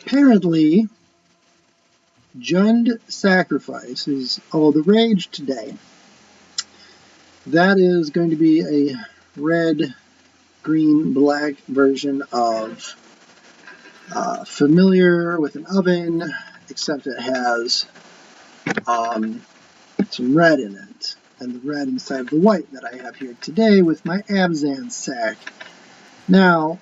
Apparently, Jund Sacrifice is all the rage today. That is going to be a red, green, black version of Familiar with an oven, except it has some red in it. And the red inside of the white that I have here today with my Abzan sack. Now,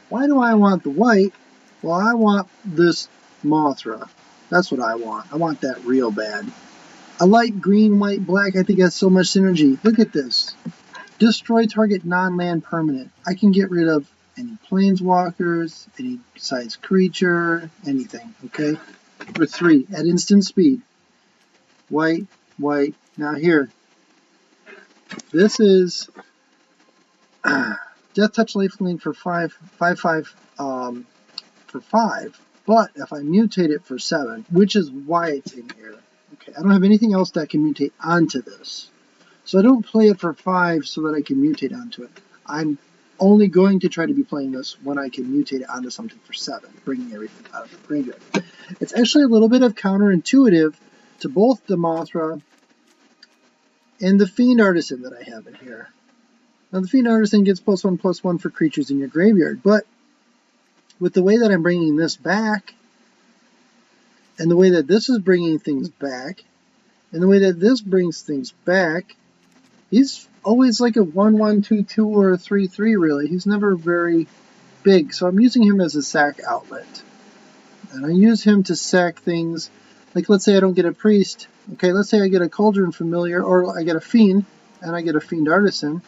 why do I want the white? Well, I want this Mothra. That's what I want. I want that real bad. I like green, white, black. I think it has so much synergy. Look at this. Destroy target non-land permanent. I can get rid of any planeswalkers, any size creature, anything, okay? For 3 at instant speed. White, white. Now here. This is Death Touch Lifelink for 5, for 5. But if I mutate it for 7, which is why it's in here. Okay, I don't have anything else that can mutate onto this. So I don't play it for 5 so that I can mutate onto it. I'm only going to try to be playing this when I can mutate it onto something for 7, bringing everything out of the graveyard. It's actually a little bit of counterintuitive to both the Mothra and the Fiend Artisan that I have in here. Now the Fiend Artisan gets +1/+1 for creatures in your graveyard, but with the way that I'm bringing this back, and the way that this is bringing things back, and the way that this brings things back, he's always like a 1/1/2/2 or a 3/3 really. He's never very big, so I'm using him as a sack outlet. And I use him to sack things, like let's say I don't get a priest. Okay, let's say I get a Cauldron Familiar, or I get a Fiend, and I get a Fiend Artisan.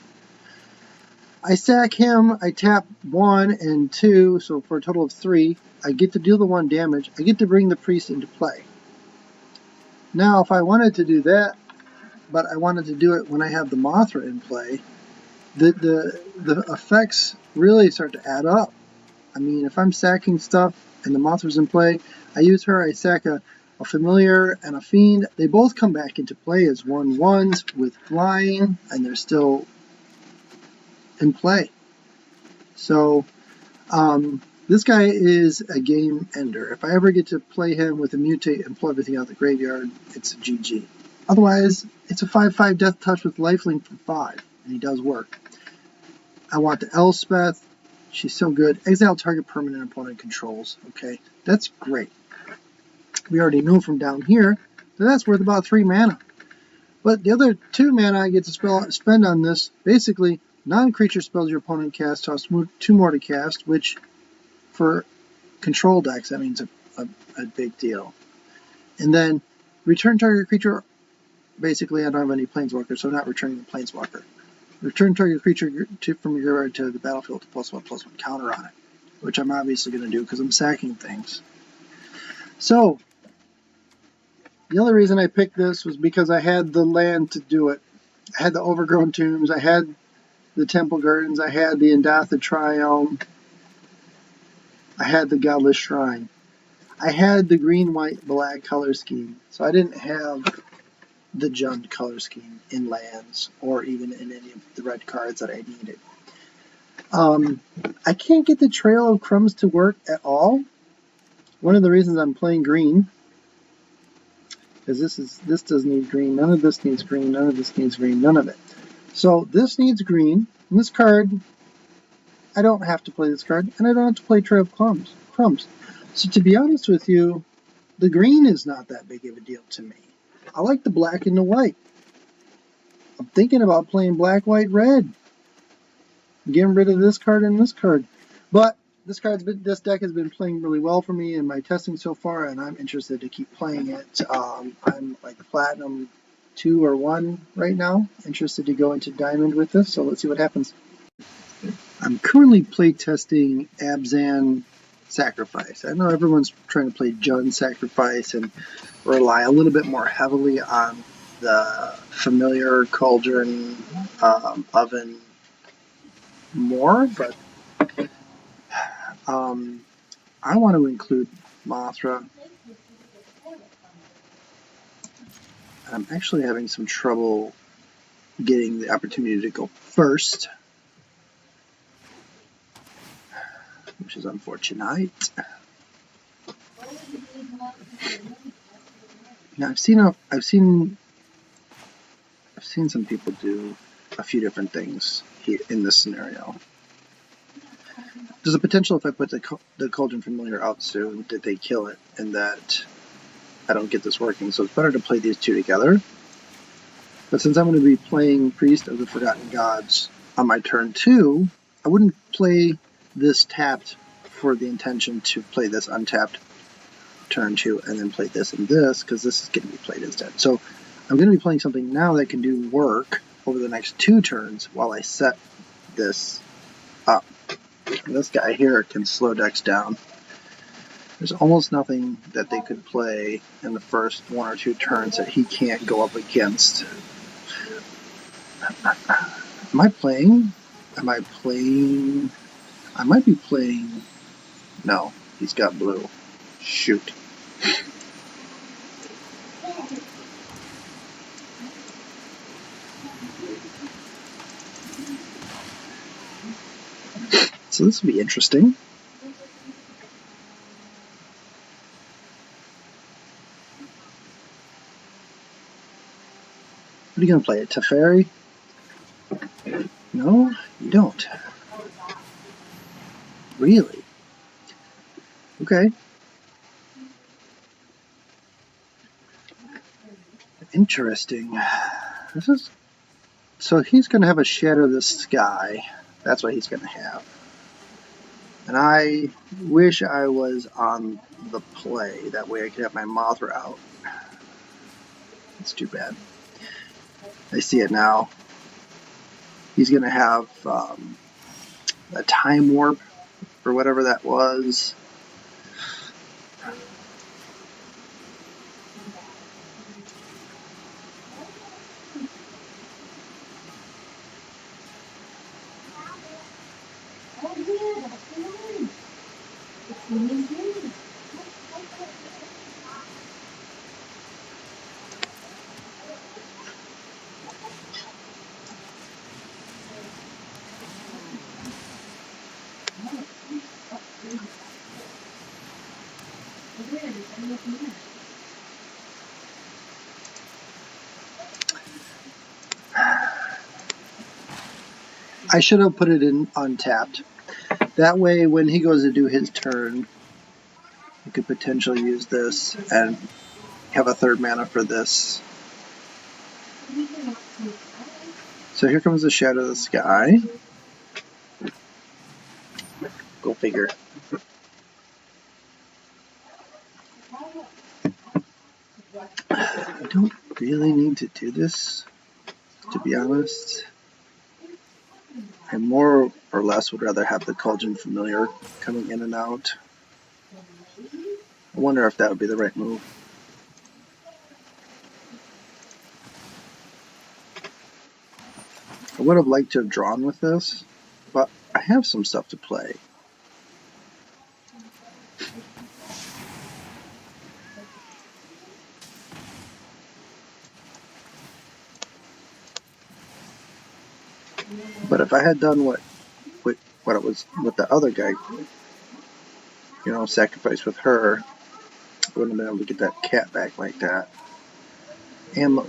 I sack him, I tap 1 and 2, so for a total of 3. I get to deal the 1 damage. I get to bring the priest into play. Now, if I wanted to do that, but I wanted to do it when I have the Mothra in play, the effects really start to add up. I mean, if I'm sacking stuff and the Mothra's in play, I use her, I sack a Familiar and a Fiend. They both come back into play as 1/1s with flying, and they're still in play. So, this guy is a game ender. If I ever get to play him with a mutate and pull everything out of the graveyard, it's a GG. Otherwise, it's a 5/5 Death Touch with lifelink for 5, and he does work. I want the Elspeth. She's so good. Exile target permanent opponent controls. Okay, that's great. We already know from down here that that's worth about 3 mana. But the other 2 mana I get to spend on this, basically, non-creature spells your opponent casts cost 2 more to cast, which for control decks, that means a big deal. And then return target creature. Basically, I don't have any planeswalkers, so I'm not returning the planeswalker. Return target creature from your graveyard to the battlefield to +1/+1 counter on it, which I'm obviously going to do because I'm sacking things. So, the only reason I picked this was because I had the land to do it. I had the Overgrown Tombs, I had the Temple Gardens, I had the Indatha Triome, I had the Godless Shrine. I had the green, white, black color scheme, so I didn't have the Jund color scheme in lands or even in any of the red cards that I needed. I can't get the Trail of Crumbs to work at all. One of the reasons I'm playing green is this does need green, none of this needs green, none of this needs green, none of it. So this needs green, and this card, I don't have to play this card, and I don't have to play Trail of Crumbs. So to be honest with you, the green is not that big of a deal to me. I like the black and the white. I'm thinking about playing black, white, red. Getting rid of this card and this card. But this deck has been playing really well for me in my testing so far, and I'm interested to keep playing it. I'm like Platinum 2 or 1 right now. Interested to go into Diamond with this, so let's see what happens. I'm currently playtesting Abzan Sacrifice. I know everyone's trying to play Jund Sacrifice and rely a little bit more heavily on the Familiar Cauldron Oven more, but I want to include Mothra. I'm actually having some trouble getting the opportunity to go first, which is unfortunate. Now I've seen some people do a few different things here in this scenario. There's a potential if I put the Cauldron Familiar out soon that they kill it and that I don't get this working. So it's better to play these two together. But since I'm going to be playing Priest of the Forgotten Gods on my turn 2, I wouldn't play this tapped for the intention to play this untapped turn 2 and then play this and this, because this is going to be played instead. So I'm going to be playing something now that can do work over the next 2 turns while I set this up. And this guy here can slow decks down. There's almost nothing that they could play in the first 1 or 2 turns that he can't go up against. Am I playing? Am I playing? I might be playing. No, he's got blue. Shoot. So this will be interesting. What are you going to play? A Teferi? No, you don't. Really? Okay. Interesting. This is... So he's going to have a Shadow the Sky. That's what he's going to have. And I wish I was on the play. That way I could have my Mothra out. It's too bad. I see it now. He's going to have a Time Warp, or whatever that was. I should have put it in untapped. That way, when he goes to do his turn, he could potentially use this and have a 3rd mana for this. So here comes the Shadow of the Sky. Go figure. I don't really need to do this, to be honest. I more or less would rather have the Cauldron Familiar coming in and out. I wonder if that would be the right move. I would have liked to have drawn with this, but I have some stuff to play. But if I had done what the other guy, sacrificed with her, I wouldn't have been able to get that cat back like that. Am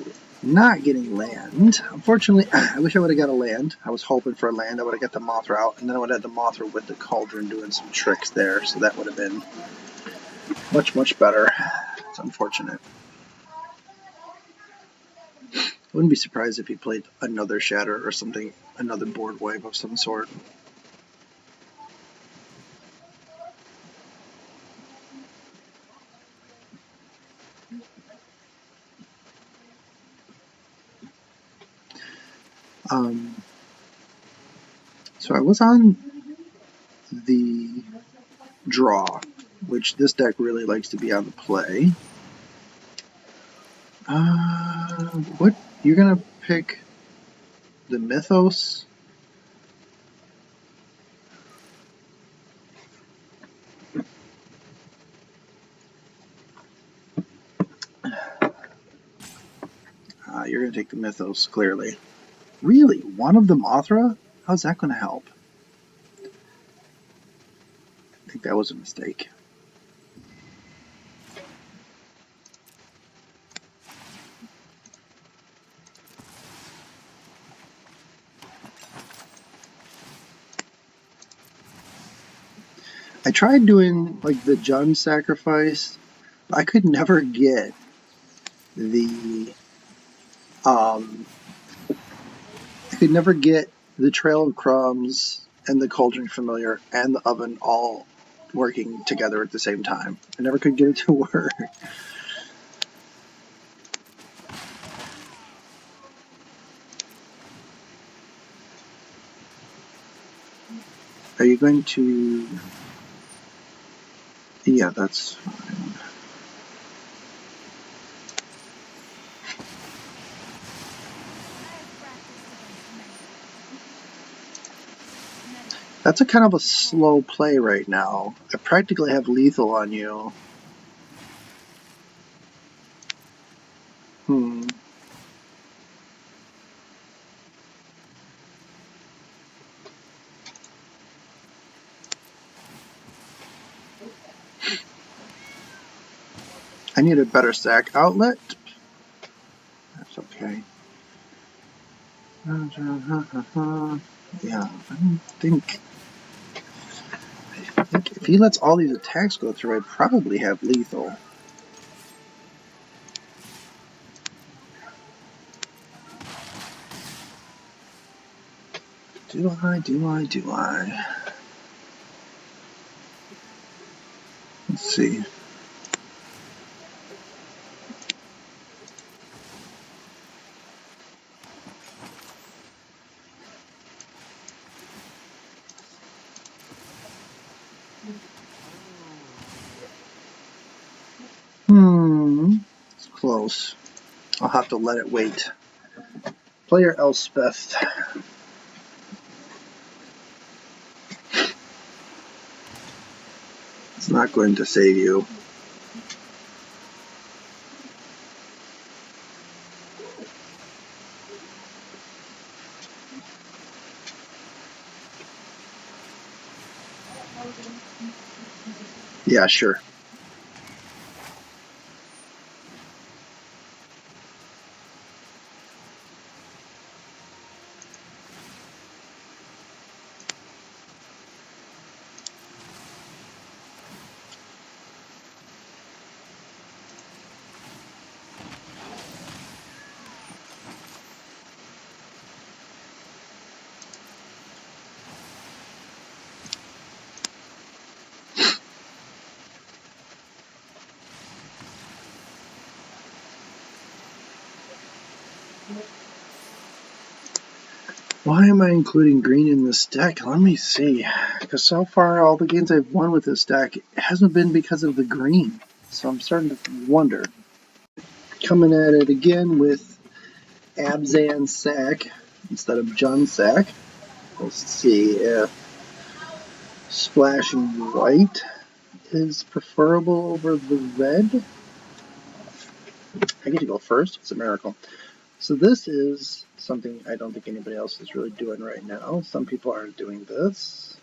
not getting land. Unfortunately, I wish I would have got a land. I was hoping for a land. I would have got the Mothra out, and then I would have had the Mothra with the Cauldron doing some tricks there, so that would have been much, much better. It's unfortunate. I wouldn't be surprised if he played another Shatter or something, another board wipe of some sort. So I was on the draw, which this deck really likes to be on the play. What? You're gonna pick the Mythos? You're gonna take the Mythos, clearly. Really? One of the Mothra? How's that gonna help? I think that was a mistake. tried doing like the Jun sacrifice. I could never get the Trail of Crumbs and the Cauldron Familiar and the Oven all working together at the same time. I never could get it to work. Are you going to... Yeah, that's fine. That's a kind of a slow play right now. I practically have lethal on you. I need a better sack outlet. That's okay. Yeah, I think if he lets all these attacks go through, I'd probably have lethal. Do I? Let's see. It's close. I'll have to let it wait. Player Elspeth. It's not going to save you. Yeah, sure. Why am I including green in this deck? Let me see. Because so far, all the games I've won with this deck hasn't been because of the green. So I'm starting to wonder. Coming at it again with Abzan sack instead of Jun sack. Let's see if splashing white is preferable over the red. I get to go first. It's a miracle. So this is something I don't think anybody else is really doing right now. Some people are doing this.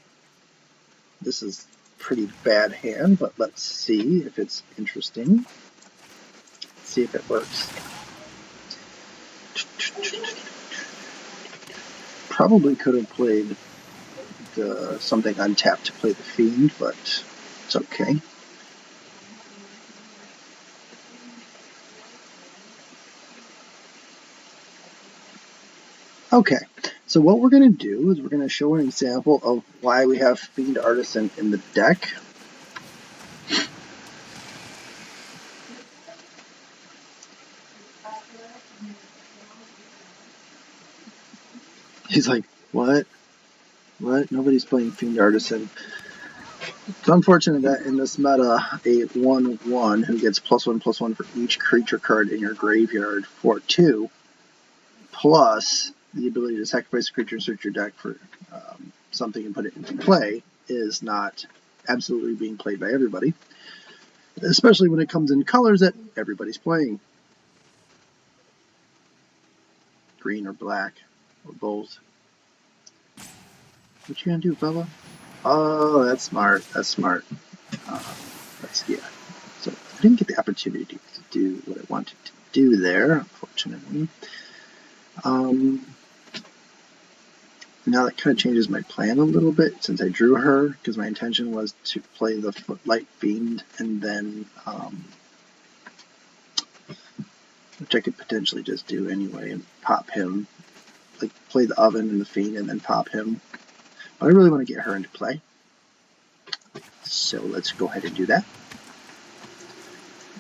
This is a pretty bad hand, but let's see if it's interesting. Let's see if it works. Probably could have played something untapped to play the Fiend, but it's okay. Okay, so what we're going to do is we're going to show an example of why we have Fiend Artisan in the deck. He's like, what? What? Nobody's playing Fiend Artisan. It's unfortunate that in this meta, a 1/1 who gets +1/+1 for each creature card in your graveyard for 2, plus the ability to sacrifice a creature and search your deck for something and put it into play, is not absolutely being played by everybody. Especially when it comes in colors that everybody's playing. Green or black, or both. What you gonna do, fella? Oh, that's smart. That's smart. Yeah. So I didn't get the opportunity to do what I wanted to do there, unfortunately. Now that kind of changes my plan a little bit since I drew her, because my intention was to play the Footlight Fiend and then, which I could potentially just do anyway, and pop him, like play the Oven and the Fiend and then pop him. But I really want to get her into play. So let's go ahead and do that.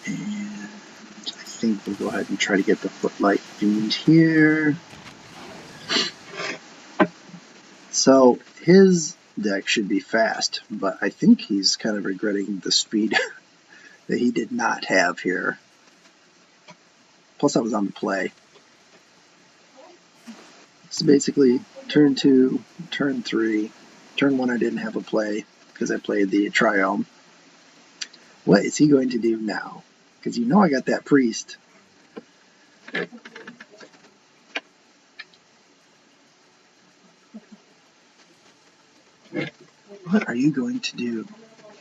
And I think we'll go ahead and try to get the Footlight Fiend here. So his deck should be fast, but I think he's kind of regretting the speed that he did not have here. Plus, I was on the play. So basically, turn 2, turn 3, turn 1 I didn't have a play because I played the Triome. What is he going to do now? Because you know I got that Priest. What are you going to do? You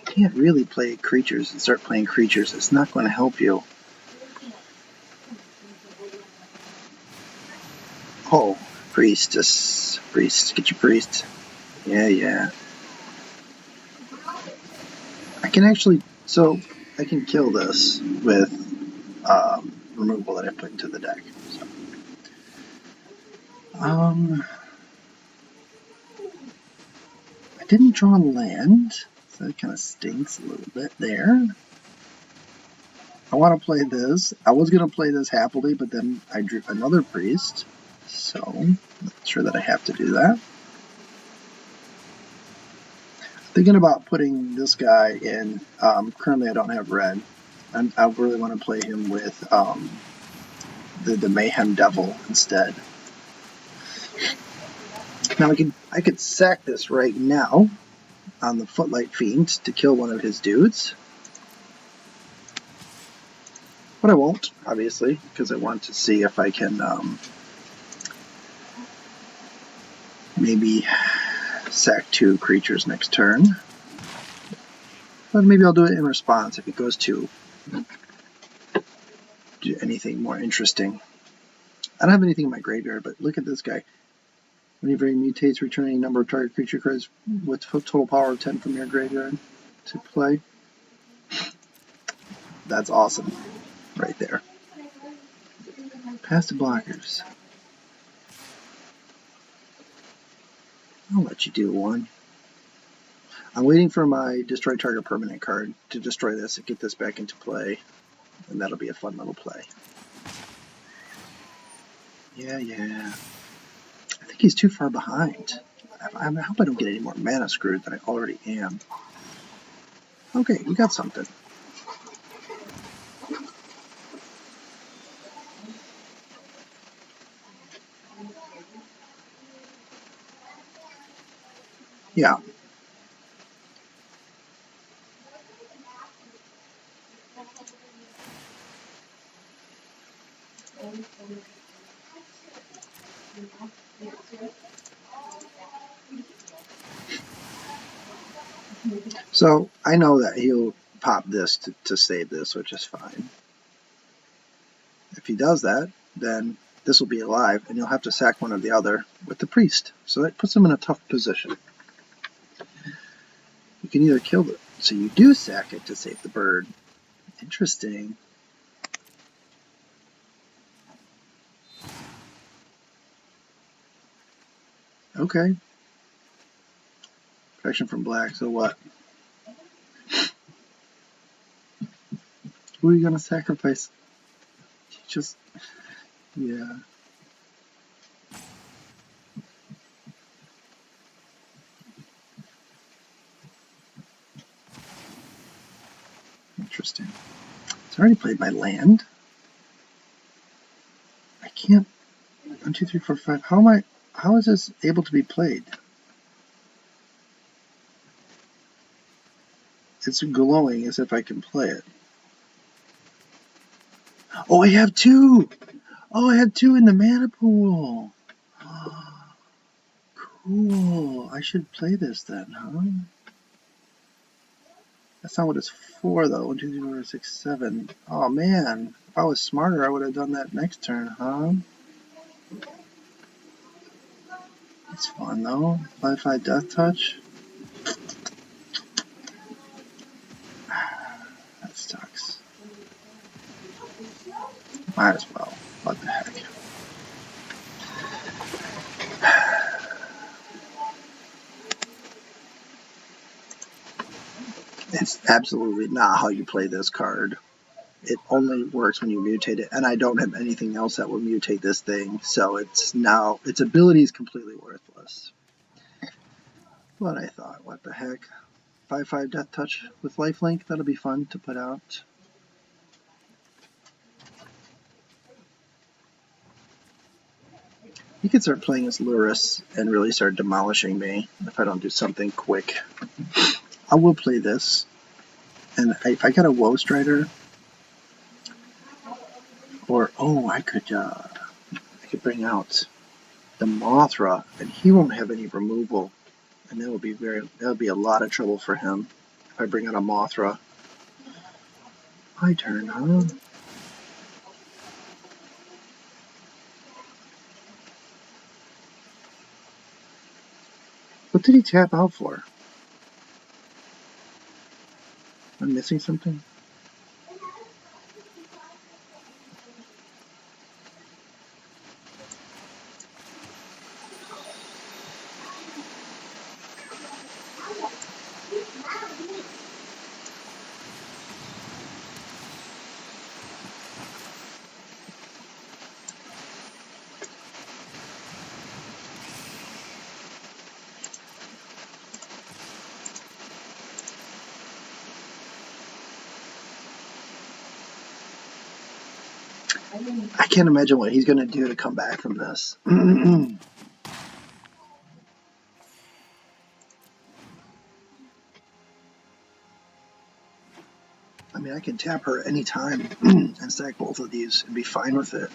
can't really play creatures and start playing creatures. It's not going to help you. Oh, Priestess. Priest. Get your Priest. Yeah. I can actually... So, I can kill this with removal that I put into the deck. So. I didn't draw land, so that kind of stinks a little bit there. I want to play this. I was going to play this happily, but then I drew another Priest, so I'm not sure that I have to do that. Thinking about putting this guy in. Currently, I don't have red. I really want to play him with the Mayhem Devil instead. Now I could sack this right now on the Footlight Fiend to kill one of his dudes. But I won't, obviously, because I want to see if I can maybe sack 2 creatures next turn. But maybe I'll do it in response if it goes to do anything more interesting. I don't have anything in my graveyard, but look at this guy. Whenever he mutates, return any number of target creature cards with total power of 10 from your graveyard to play. That's awesome. Right there. Pass the blockers. I'll let you do one. I'm waiting for my destroy target permanent card to destroy this and get this back into play. And that'll be a fun little play. Yeah. I think he's too far behind. I hope I don't get any more mana screwed than I already am. Okay, we got something. Yeah. So I know that he'll pop this to save this, which is fine. If he does that, then this will be alive, and you'll have to sack one or the other with the Priest. So that puts him in a tough position. You can either kill it, so you do sack it to save the bird. Interesting. Okay. Protection from black, so what? Who are you going to sacrifice? Just, yeah. Interesting. It's already played my land. I can't. 1, 2, 3, 4, 5. How is this able to be played? It's glowing as if I can play it. Oh, I have 2! Oh, I have 2 in the mana pool. Cool. I should play this then, huh? That's not what it's for, though. 1, 2, 3, 4, 5, 6, 7. Oh, man. If I was smarter, I would have done that next turn, huh? It's fun though. 5/5 Death Touch. That sucks. Might as well. What the heck. It's absolutely not how you play this card. It only works when you mutate it, and I don't have anything else that will mutate this thing, so its ability is completely worthless. But I thought, what the heck? 5/5 Death Touch with lifelink, that'll be fun to put out. He could start playing as Luris and really start demolishing me if I don't do something quick. I will play this, and if I got a Woe Strider, or I could bring out the Mothra, and he won't have any removal, and that'll be a lot of trouble for him if I bring out a Mothra. My turn, huh? What did he tap out for? I'm missing something? I can't imagine what he's going to do to come back from this. I mean, I can tap her anytime and stack both of these and be fine with it.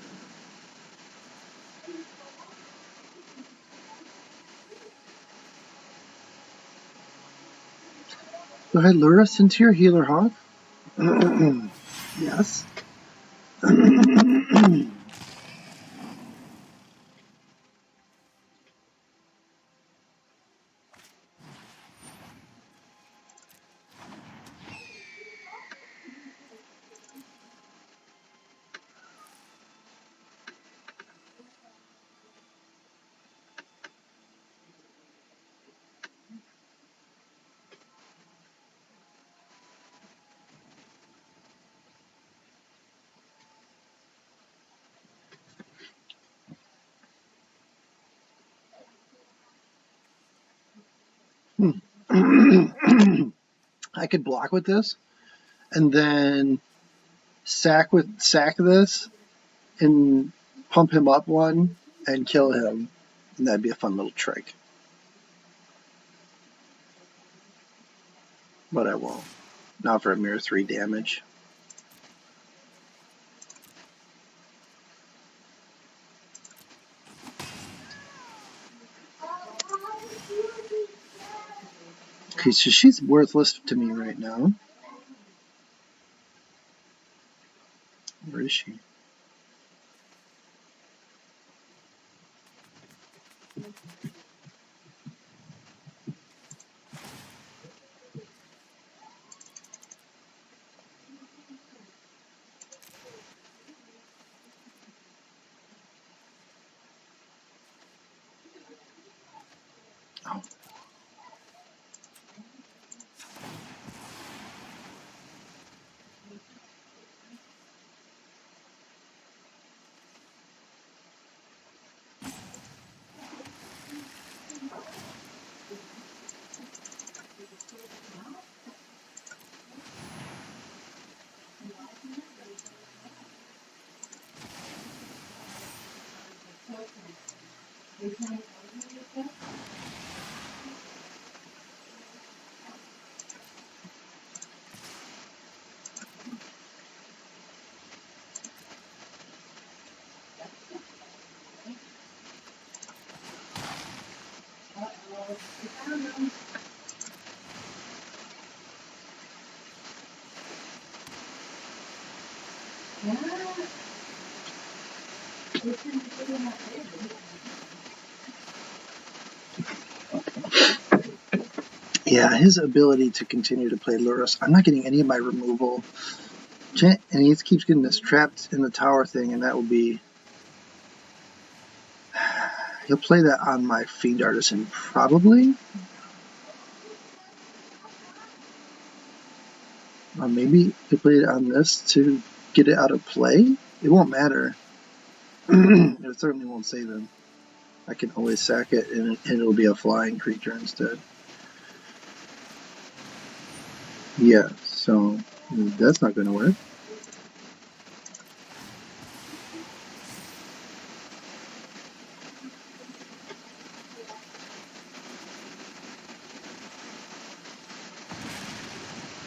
Go ahead, lure us into your healer, Hawk. Yes. I could block with this, and then sack this, and pump him up one, and kill him, and that'd be a fun little trick. But I won't. Not for a mere 3 damage. Okay, so she's worthless to me right now. Where is she? Oh. Yeah, his ability to continue to play Lurrus. I'm not getting any of my removal. And he keeps getting this trapped in the tower thing, and that will be... He'll play that on my Fiend Artisan, probably. Or maybe he'll play it on this to get it out of play. It won't matter. It certainly won't save him. I can always sack it, and it'll be a flying creature instead. Yeah, so that's not going to work.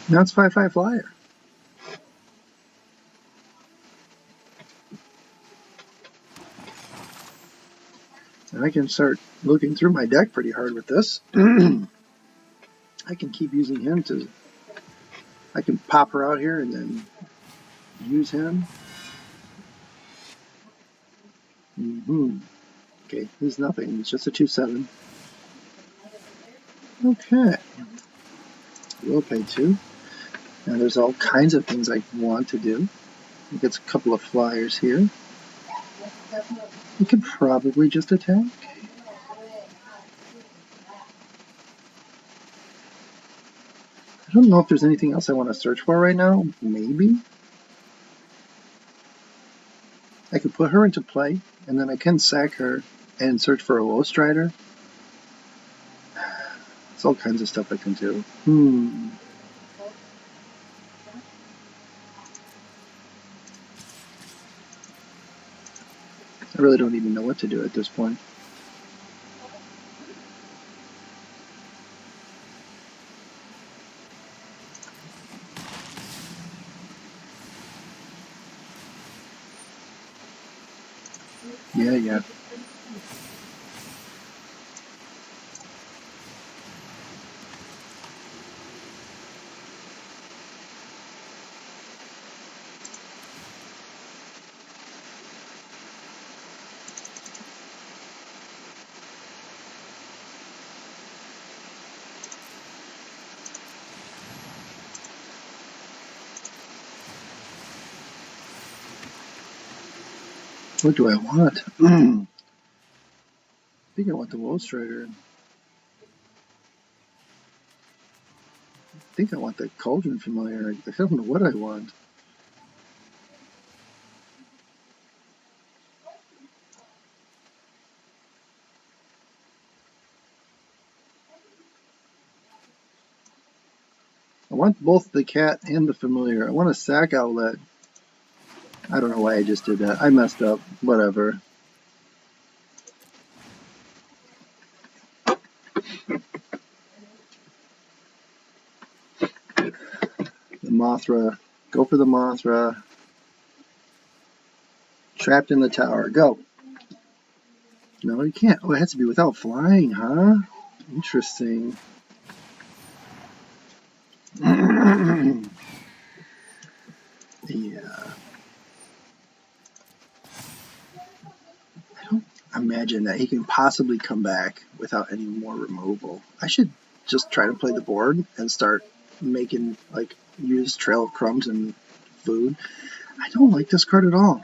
Now it's 5/5 flyer. And I can start looking through my deck pretty hard with this. I can keep using him to... I can pop her out here and then use him. Okay, he's nothing. He's just a 2/7. Okay. We'll pay 2. Now there's all kinds of things I want to do. He gets a couple of flyers here. He could probably just attack. I don't know if there's anything else I want to search for right now. Maybe. I could put her into play, and then I can sack her and search for a Low Strider. There's all kinds of stuff I can do. I really don't even know what to do at this point. Yeah. What do I want? I think I want the Low Strider. I think I want the Cauldron Familiar. I don't know what I want. I want both the cat and the familiar. I want a sack outlet. I don't know why I just did that. I messed up. Whatever. The Mothra. Go for the Mothra. Trapped in the tower. Go. No, you can't. Oh, it has to be without flying, huh? Interesting. Yeah. I don't imagine that he can possibly come back without any more removal. I should just try to play the board and start making, like, use Trail of Crumbs and food. I don't like this card at all.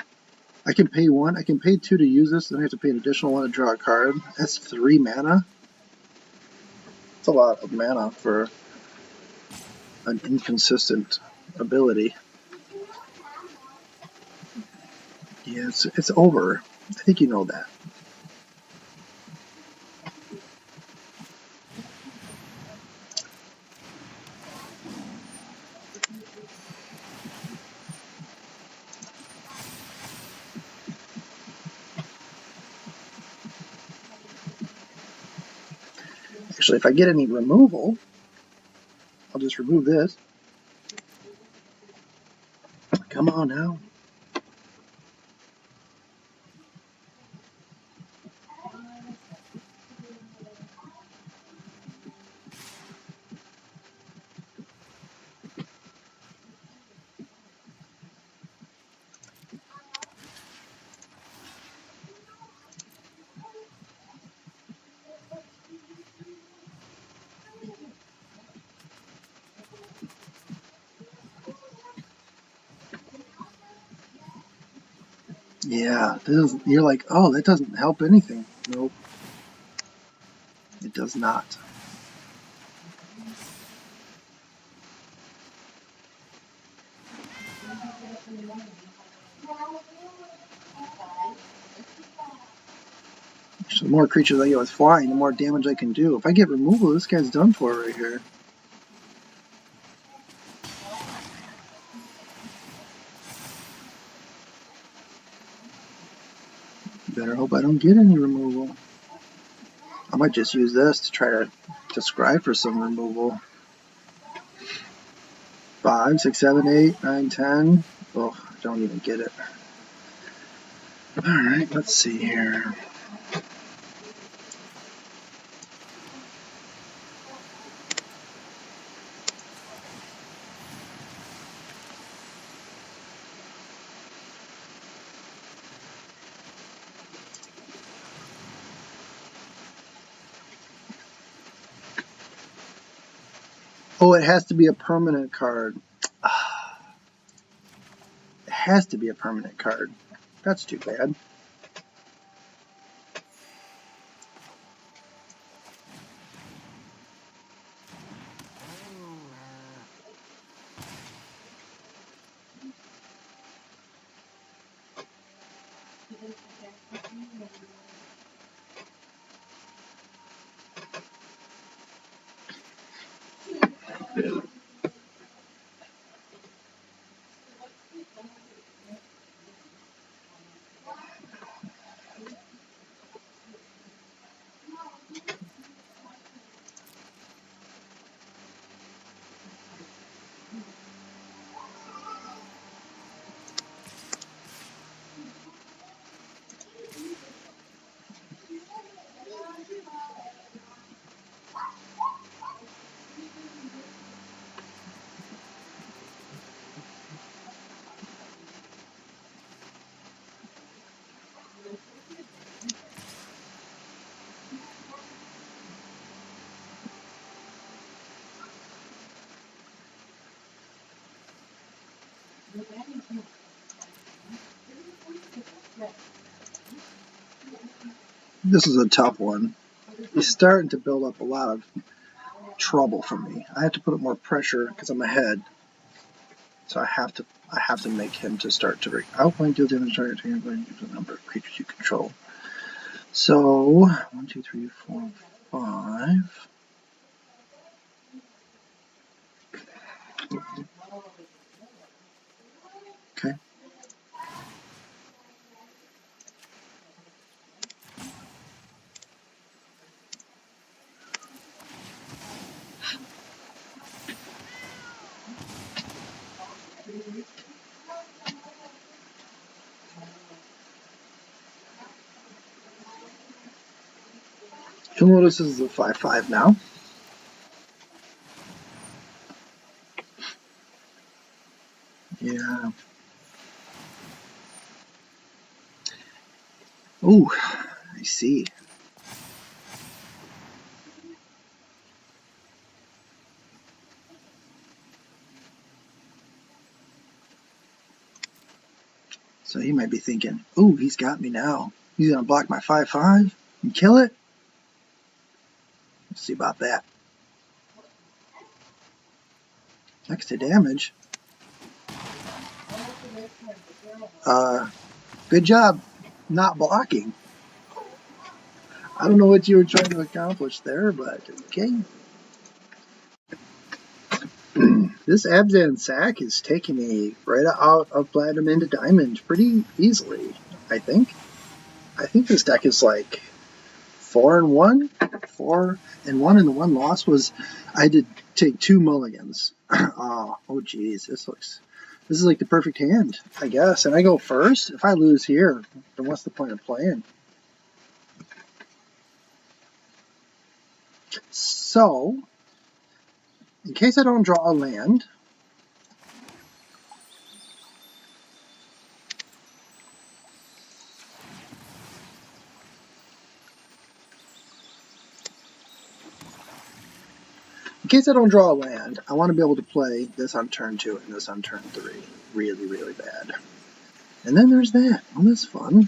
I can pay 1. I can pay 2 to use this, then I have to pay an additional 1 to draw a card. That's 3 mana. It's a lot of mana for an inconsistent ability. Yeah, it's over. I think you know that. Actually, if I get any removal, I'll just remove this. Come on now. Yeah, you're like, oh, that doesn't help anything. Nope, it does not. So the more creatures I get with flying, the more damage I can do. If I get removal, this guy's done for right here. Better hope I don't get any removal. I might just use this to try to scry for some removal. 5, 6, 7, 8, 9, 10. Oh, I don't even get it. Alright, let's see here. Oh, it has to be a permanent card. It has to be a permanent card. That's too bad. This is a tough one. He's starting to build up a lot of trouble for me. I have to put up more pressure because I'm ahead. So I have to make him to start to outline deal damage target to the number of creatures you control. So 1, 2, 3, 4, 5. Okay. You'll notice this is a 5/5 now. Yeah. Ooh, I see. So he might be thinking, ooh, he's got me now. He's going to block my 5/5 and kill it? Let's see about that. Next to damage. Good job not blocking. I don't know what you were trying to accomplish there, but okay. This Abzan sack is taking me right out of platinum into diamond pretty easily, I think. I think this deck is like 4-1. 4-1, and the one loss was I did take 2 mulligans. Oh geez, this is like the perfect hand, I guess. And I go first. If I lose here, then what's the point of playing? So, in case I don't draw a land, I want to be able to play this on turn 2 and this on turn 3 really, really bad. And then there's that. Well, that's fun.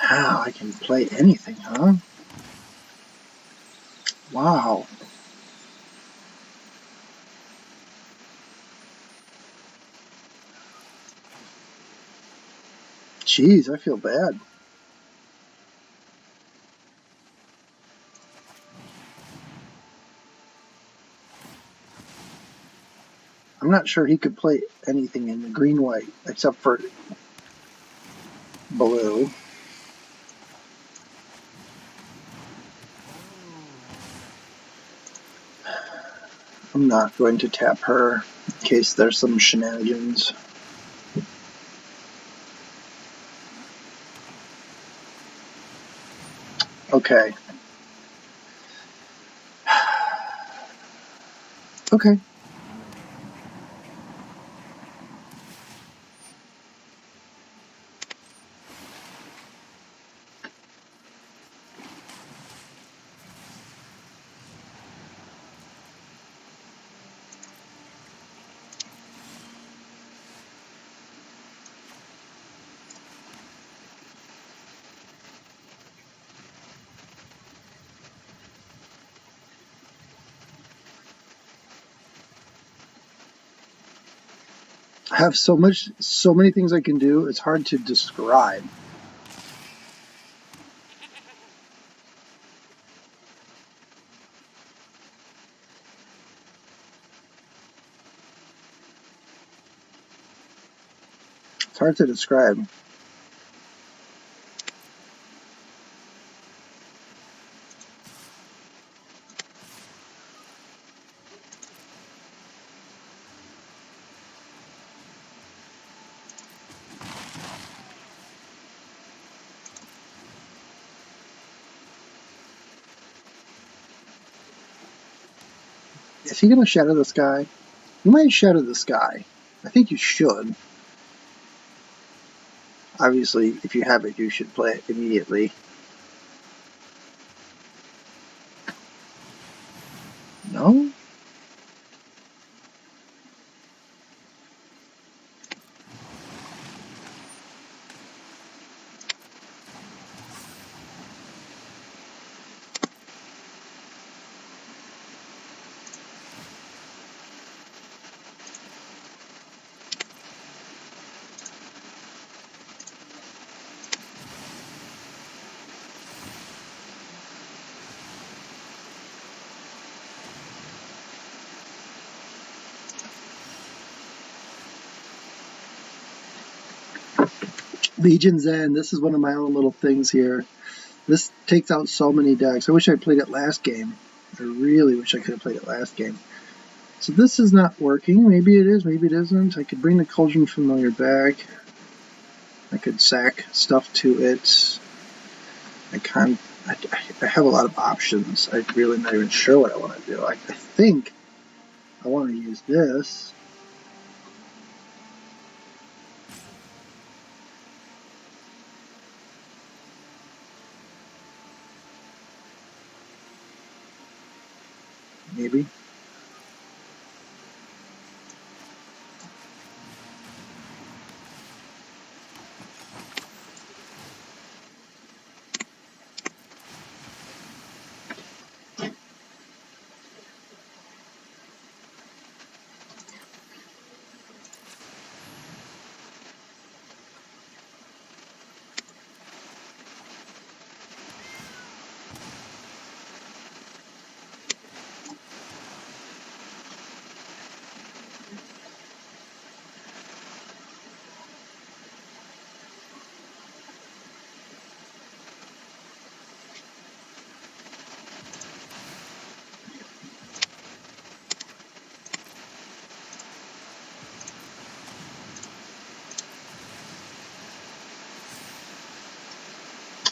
Wow, I can play anything, huh? Wow. Jeez, I feel bad. I'm not sure he could play anything in the green-white except for blue. I'm not going to tap her in case there's some shenanigans. Okay. Okay. I have so many things I can do, it's hard to describe. It's hard to describe. Is he going to shadow the sky? You might shadow the sky. I think you should. Obviously, if you have it, you should play it immediately. No? Legion's End. This is one of my own little things here. This takes out so many decks. I wish I played it last game. I really wish I could have played it last game. So this is not working. Maybe it is, maybe it isn't. I could bring the Cauldron Familiar back. I could sack stuff to it. I have a lot of options. I'm really not even sure what I want to do. I think I want to use this. Maybe.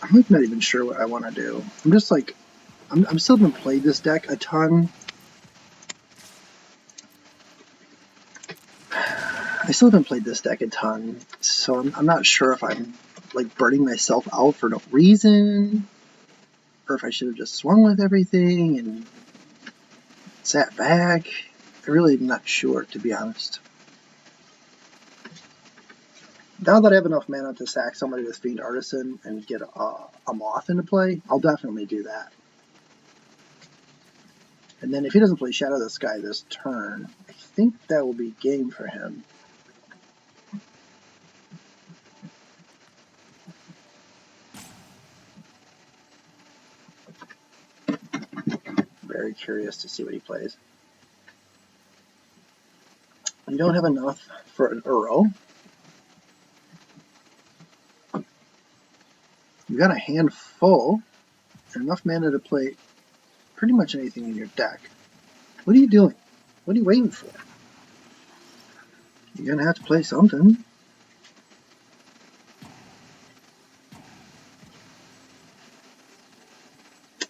I'm like not even sure what I want to do. I'm just like, I'm still going to play this deck a ton. I still haven't played this deck a ton, so I'm not sure if I'm like burning myself out for no reason, or if I should have just swung with everything and sat back. I really am not sure, to be honest. Now that I have enough mana to sack somebody with Fiend Artisan and get a Moth into play, I'll definitely do that. And then if he doesn't play Shadow the Sky this turn, I think that will be game for him. Very curious to see what he plays. You don't have enough for an Uro. You got a hand full, and enough mana to play pretty much anything in your deck. What are you doing? What are you waiting for? You're gonna have to play something.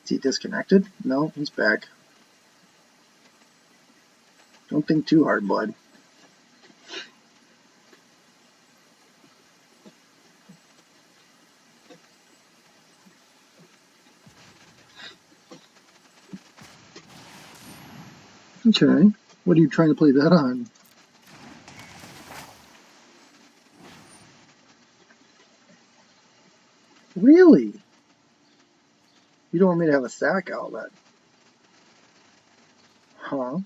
Is he disconnected? No, he's back. Don't think too hard, bud. Okay. What are you trying to play that on? Really? You don't want me to have a sack outlet? Huh?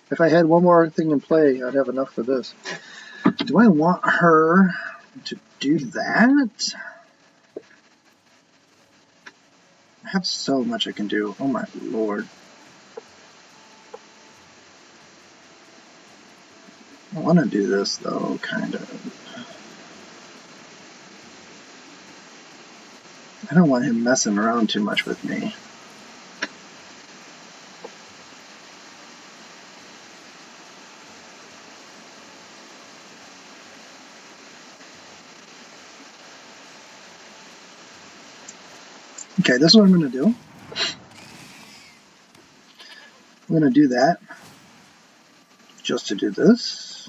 If I had one more thing in play, I'd have enough for this. Do I want her to do that? I have so much I can do. Oh my lord. I want to do this though, kind of. I don't want him messing around too much with me. Okay, this is what I'm going to do. I'm going to do that just to do this.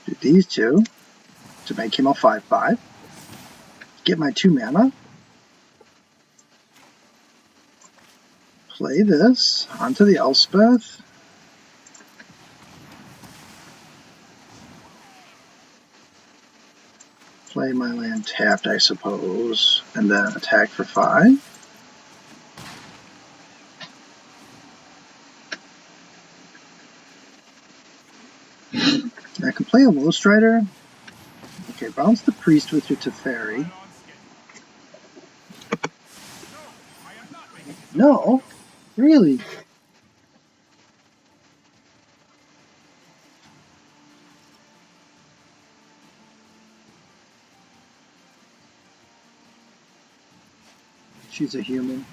Do these two to make him a 5/5. Get my 2 mana. Play this onto the Elspeth. Play my land tapped, I suppose, and then attack for 5. I can play a Low Strider. Okay, bounce the Priest with your Teferi. No? Really? She's a human.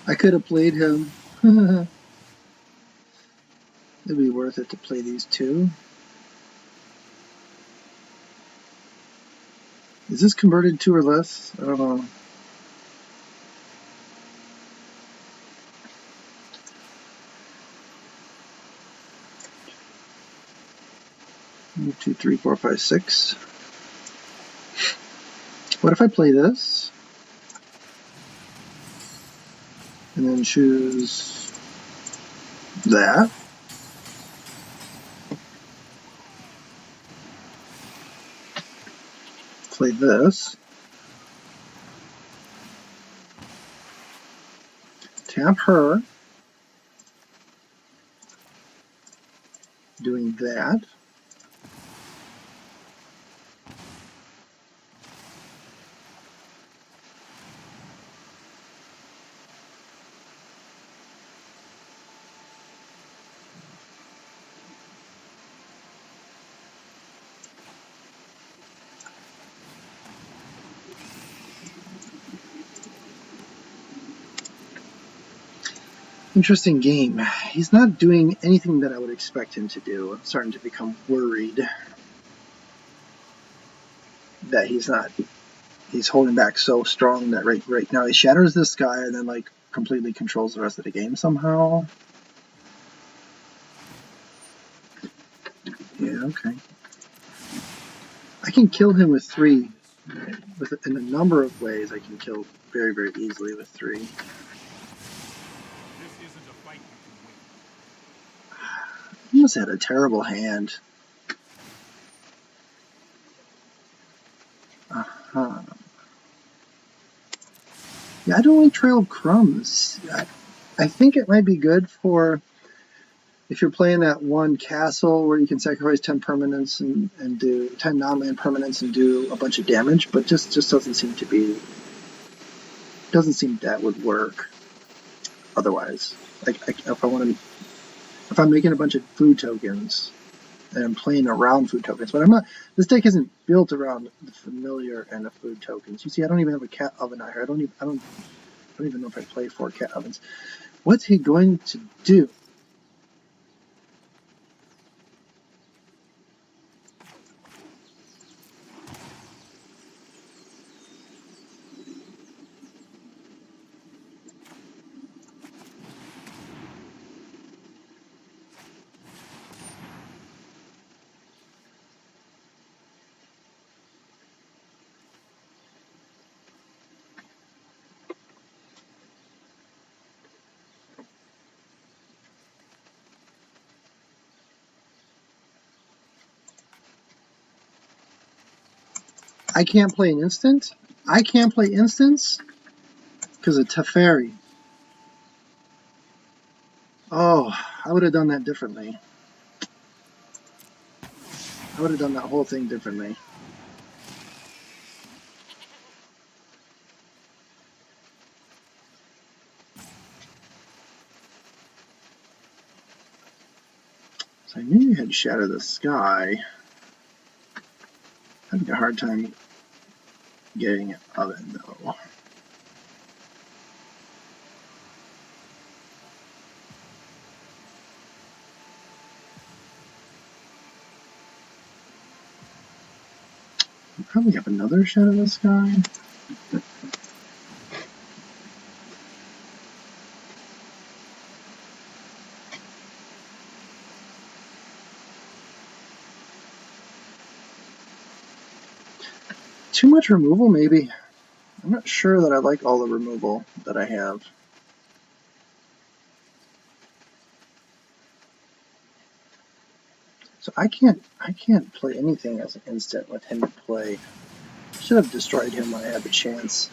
I could have played him. It'd be worth it to play these two. Is this converted 2 or less? I don't know. 1, 2, 3, 4, 5, 6. What if I play this? And then choose that. Play this. Tap her. Doing that. Interesting game. He's not doing anything that I would expect him to do. I'm starting to become worried that he's holding back so strong that right now he shatters this guy and then like completely controls the rest of the game somehow. Yeah, okay. I can kill him with 3. In a number of ways I can kill very, very easily with 3. He must have had a terrible hand. Uh-huh. Yeah, I don't like Trail of Crumbs. I think it might be good for if you're playing that one castle where you can sacrifice 10 permanents and do 10 non-land permanents and do a bunch of damage, but just doesn't seem that would work otherwise. Like if I'm making a bunch of food tokens and I'm playing around food tokens, but I'm not. This deck isn't built around the familiar and the food tokens. You see, I don't even have a cat oven out here. I don't even know if I play 4 cat ovens. What's he going to do? I can't play an instant. I can't play instants because of Teferi. Oh, I would have done that differently. I would have done that whole thing differently. So I knew you had Shatter the Sky. Having a hard time getting it oven though. I probably have another Shatter the Sky. Too much removal, maybe. I'm not sure that I like all the removal that I have. So I can't play anything as an instant with him to play. Should have destroyed him when I had the chance.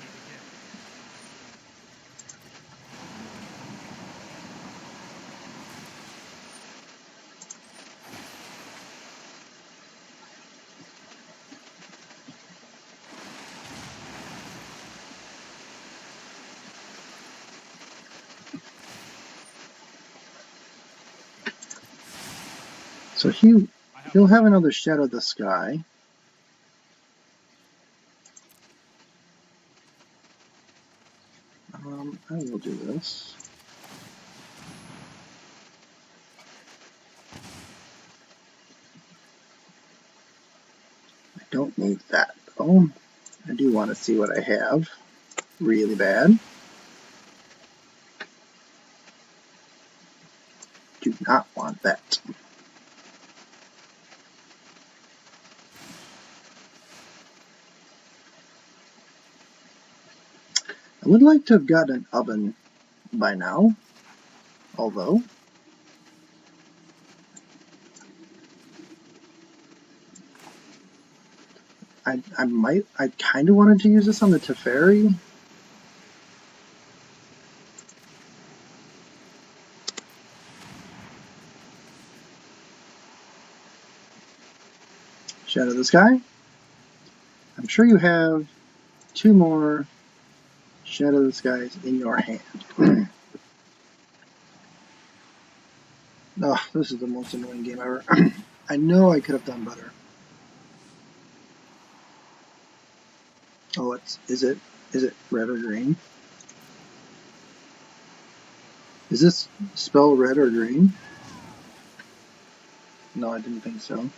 So he'll have another Shadow the Sky. I will do this. I don't need that though. I do want to see what I have really bad. Do not want that. I would like to have gotten an oven by now, although I kind of wanted to use this on the Teferi. Shadow the Sky. I'm sure you have 2 more Shadow the Skies in your hand. Oh, this is the most annoying game ever. I know I could have done better. Oh, is it red or green? Is this spell red or green? No, I didn't think so.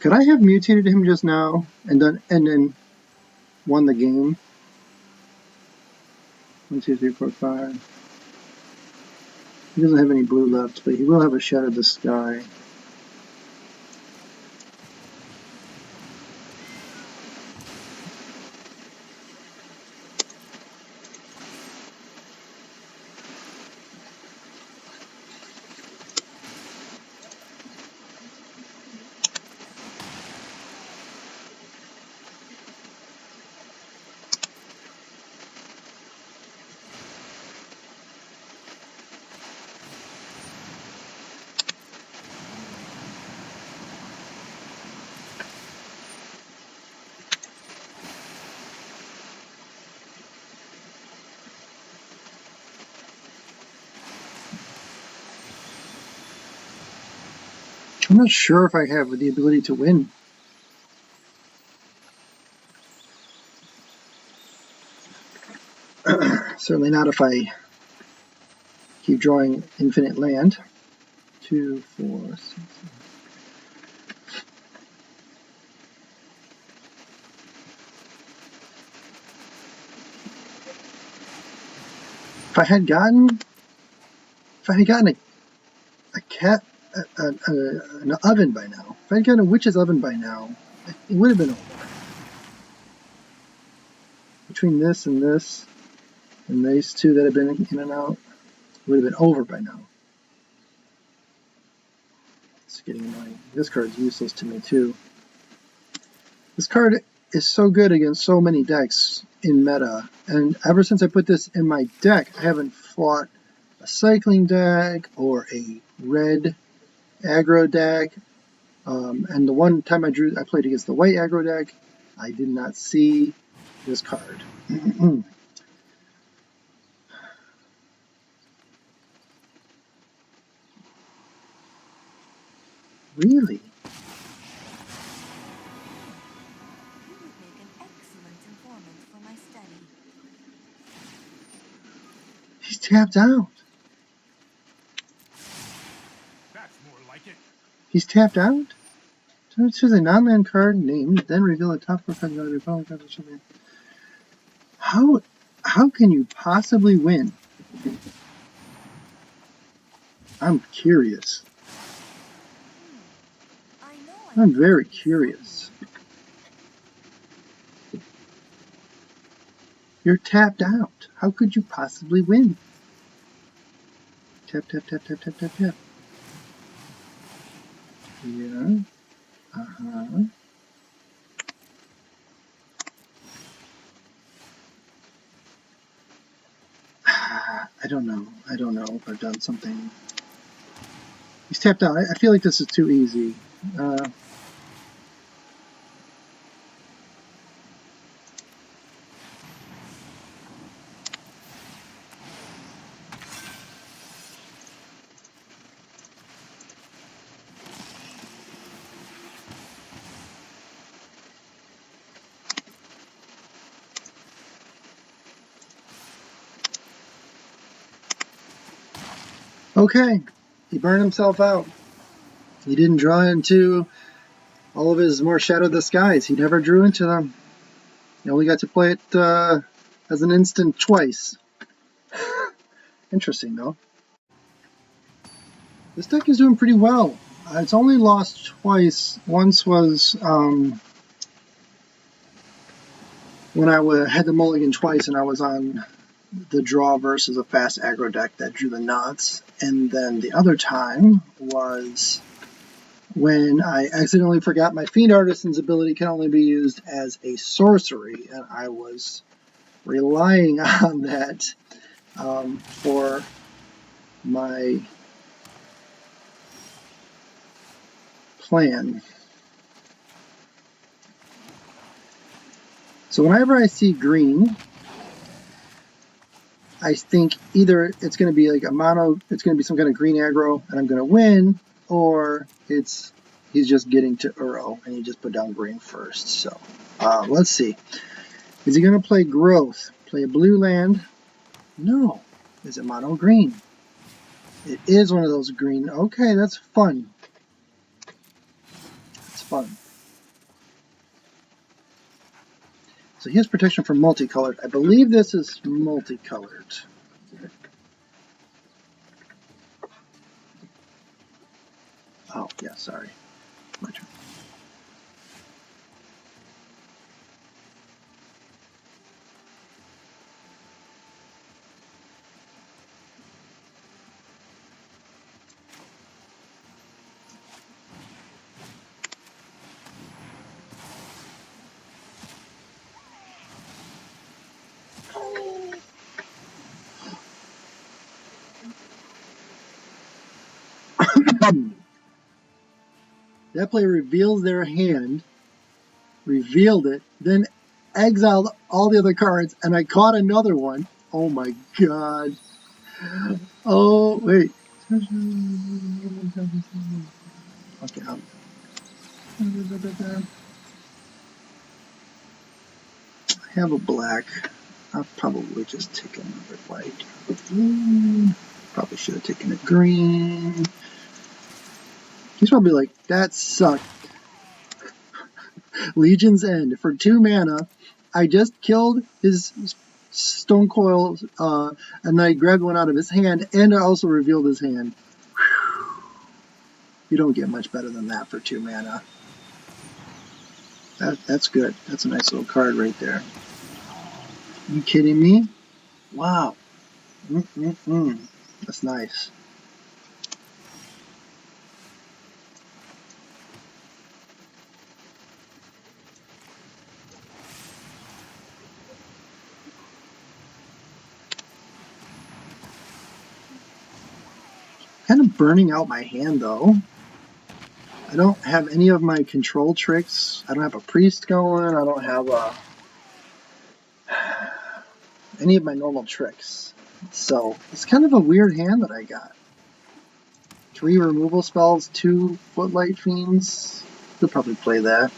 Could I have mutated him just now and then won the game? 1, 2, 3, 4, 5. He doesn't have any blue left, but he will have a Shadow the Sky. I'm not sure if I have the ability to win. Certainly not if I keep drawing infinite land. 2, 4, 6. If I had gotten a cat, an oven by now, if I had gotten a witch's oven by now, it would have been over. Between this and these two that have been in and out, it would have been over by now. It's getting annoying. This card's useless to me too. This card is so good against so many decks in meta, and ever since I put this in my deck, I haven't fought a cycling deck or a red aggro deck. And the one time I played against the white aggro deck, I did not see this card. Really? He's tapped out. That's more like it. He's tapped out? Choose a non-land card named, then reveal a top 4 cards of your opponent card or something. How can you possibly win? I'm curious. I'm very curious. You're tapped out. How could you possibly win? Tap, tap, tap, tap, tap, tap, tap. Yeah. Uh-huh. I don't know. I don't know if I've done something. He's tapped out. I feel like this is too easy. Okay. He burned himself out. He didn't draw into all of his more Shadow the Skies. He never drew into them. He only got to play it as an instant twice. Interesting, though. This deck is doing pretty well. It's only lost twice. Once was when I had the mulligan twice and I was on the draw versus a fast aggro deck that drew the knots. And then the other time was when I accidentally forgot my Fiend Artisan's ability can only be used as a sorcery, and I was relying on that for my plan. So whenever I see green, I think either it's going to be like a mono, it's going to be some kind of green aggro and I'm going to win, or it's he's just getting to Uro, and he just put down green first. So let's see. Is he going to play growth? Play a blue land? No. Is it mono green? It is one of those green. Okay, that's fun. It's fun. So he has protection from multicolored. I believe this is multicolored. Oh, yeah, sorry. My turn. That player reveals their hand, revealed it, then exiled all the other cards, and I caught another one. Oh my god. Oh, wait. Okay, I have a black. I'll probably just take another white. Probably should have taken a green. He's probably like, that sucked. Legion's End. For 2 mana, I just killed his Stone Coil, and then I grabbed one out of his hand, and I also revealed his hand. Whew. You don't get much better than that for 2 mana. That's good. That's a nice little card right there. Are you kidding me? Wow. That's nice. Kind of burning out my hand, though. I don't have any of my control tricks. I don't have a priest going. I don't have any of my normal tricks. So it's kind of a weird hand that I got. 3 removal spells, 2 Footlight Fiends. He'll probably play that.